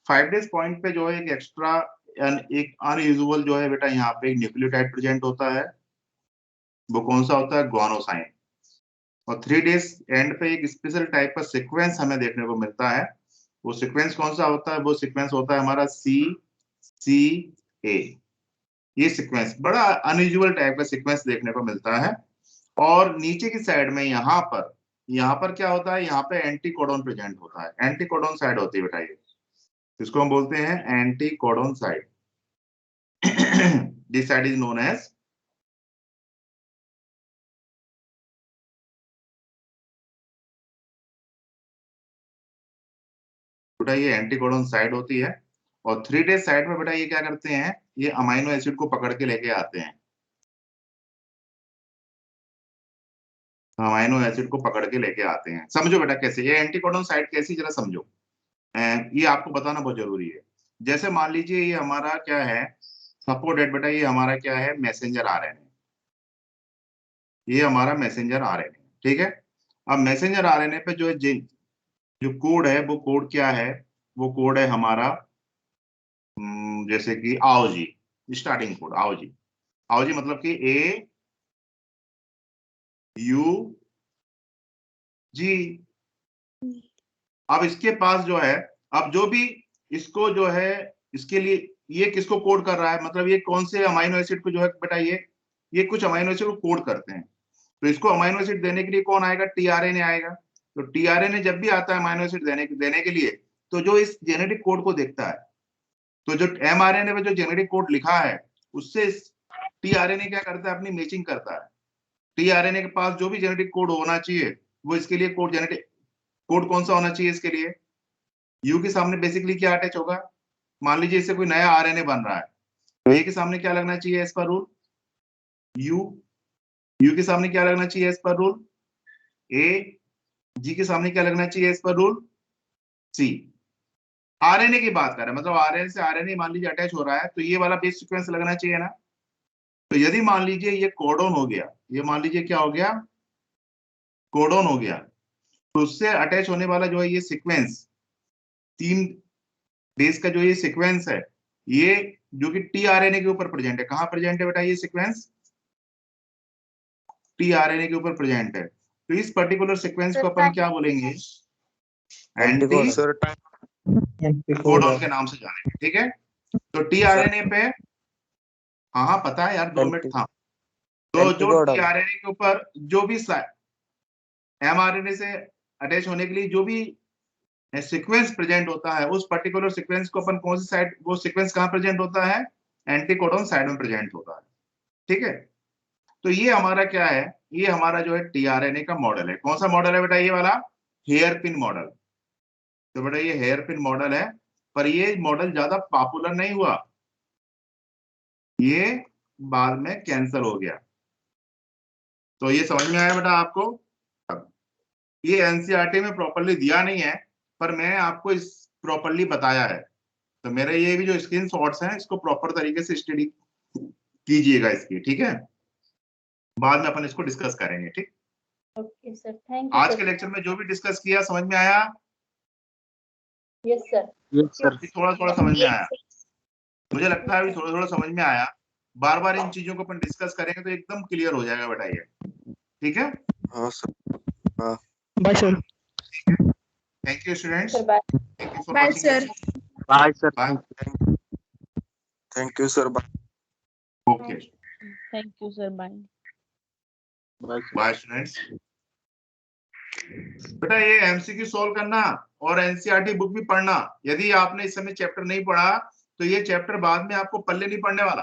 5 डेज पॉइंट पे जो है एक एक्स्ट्रा एक अनयूजुअल जो है बेटा यहाँ पे एक न्यूक्लियोटाइड प्रेजेंट होता है, वो कौन सा होता है, ग्वानोसाइन। और 3 डेज एंड पे एक स्पेशल टाइप का सीक्वेंस हमें देखने को मिलता है। वो सीक्वेंस कौन सा होता है, वो सीक्वेंस होता है हमारा सी ए। ये सीक्वेंस बड़ा अनयूजुअल टाइप का सीक्वेंस देखने को मिलता है। और नीचे की साइड में यहाँ पर क्या होता है, यहाँ पे एंटी कोडॉन प्रेजेंट होता है। एंटी कोडॉन साइड होती है बेटा, ये इसको हम बोलते हैं anti codon side. This side is known as बेटा, ये एंटी कोडॉन साइड होती है। और 3' साइड में बेटा ये क्या करते हैं, ये अमाइनो एसिड को पकड़ के लेके आते हैं। अमाइनो एसिड को पकड़ के लेके आते हैं। समझो बेटा कैसे, ये एंटी कोडॉन साइड कैसी, जरा समझो। ये आपको बताना बहुत जरूरी है। जैसे मान लीजिए ये हमारा क्या है, सपोर्टेड बेटा, ये हमारा क्या है, मैसेंजर आरएनए। ये हमारा मैसेंजर आरएनए, ठीक है। अब मैसेंजर आरएनए पे जो है जो कोड है, वो कोड क्या है, वो कोड है हमारा जैसे कि आओ जी, स्टार्टिंग कोड आओ जी। आओ जी मतलब कि ए यू जी। अब इसके पास जो है, अब जो भी इसको जो है, इसके लिए ये किसको कोड कर रहा है, मतलब ये कौन से अमाइनो एसिड को जो है बेटा, ये कुछ अमाइनो एसिड को कोड करते हैं। तो इसको अमाइनो एसिड देने के लिए कौन आएगा, टीआरएनए आएगा। तो टीआरएनए जब भी आता है अमाइनो एसिड देने के लिए, तो जो इस जेनेटिक कोड को देखता है, तो जो एमआरएनए में जो जेनेटिक कोड लिखा है, उससे टीआरएनए क्या करता है, अपनी मैचिंग करता है। टीआरएनए के पास जो भी जेनेटिक कोड होना चाहिए, वो इसके लिए कोड, जेनेटिक कोड कौन सा होना चाहिए इसके लिए, यू के सामने बेसिकली क्या अटैच होगा। मान लीजिए इससे कोई नया आरएनए बन रहा है, तो ए के सामने क्या लगना चाहिए एज पर रूल, यू के सामने क्या लगना चाहिए एज पर रूल, ए। जी के सामने क्या लगना चाहिए एज पर रूल, सी। आरएनए की बात कर रहे हैं, मतलब आरएनए से आरएनए मान लीजिए अटैच हो रहा है, तो ये वाला बेस सीक्वेंस लगना चाहिए ना। तो यदि मान लीजिए ये कोडॉन हो गया, ये मान लीजिए क्या हो गया, कोडॉन हो गया, तो उससे अटैच होने वाला जो है ये सीक्वेंस, 3 बेस का जो ये सीक्वेंस है, ये जो कि टीआरएनए के ऊपर प्रेजेंट है। कहां प्रेजेंट है बेटा, ये सीक्वेंस टीआरएनए के ऊपर प्रेजेंट है। तो इस पर्टिकुलर सीक्वेंस को अपन क्या बोलेंगे, एंटी सर कोडॉन के नाम से जानेंगे, ठीक है। तो टीआरएनए पे, हाँ पता है यार, 2 मिनट था। तो जो टीआरएनए के ऊपर जो भी एमआरएनए से अटैच होने के लिए जो भी सीक्वेंस प्रेजेंट होता है, उस पर्टिकुलर सीक्वेंस को अपन कौन सी साइड, वो सीक्वेंस कहां प्रेजेंट होता है, एंटी कोडॉन साइड में प्रेजेंट होता है, ठीक है। तो ये हमारा क्या है, ये हमारा जो है टीआरएनए का मॉडल है। कौन सा मॉडल है बेटा, ये वाला हेयर पिन मॉडल। तो बेटा ये हेयर पिन मॉडल है, पर ये मॉडल ज्यादा पॉपुलर नहीं हुआ, ये बाद में कैंसिल हो गया। तो ये समझ में आया बेटा आपको। ये एनसीईआरटी में प्रॉपर्ली दिया नहीं है, पर मैंने आपको इस प्रॉपर्ली बताया है। तो मेरे ये भी जो स्क्रीन शॉट्स हैं, इसको प्रॉपर तरीके से स्टडी कीजिएगा इसकी, ठीक है। बाद में अपन इसको डिस्कस करेंगे, ठीक। ओके सर, थैंक यू आज सर। के लेक्चर में जो भी डिस्कस किया समझ में आया, यस सर। Yes sir. थोड़ा थोड़ा समझ में आया, मुझे लगता है अभी थोड़ा थोड़ा समझ में आया। बार बार इन चीजों को अपन डिस्कस करेंगे तो एकदम क्लियर हो जाएगा बेटा ये, ठीक है। हाँ सर। हाँ bye sir. Thank you students, sir bye. Thank you for bye watching. Sir. Bye sir. Bye. Thank you sir. Okay, thank you sir, bye. Bye students. बेटा ये एमसीक्यू सॉल्व करना और एनसीईआरटी बुक भी पढ़ना। यदि आपने इस समय चैप्टर नहीं पढ़ा, तो ये चैप्टर बाद में आपको पल्ले नहीं पड़ने वाला।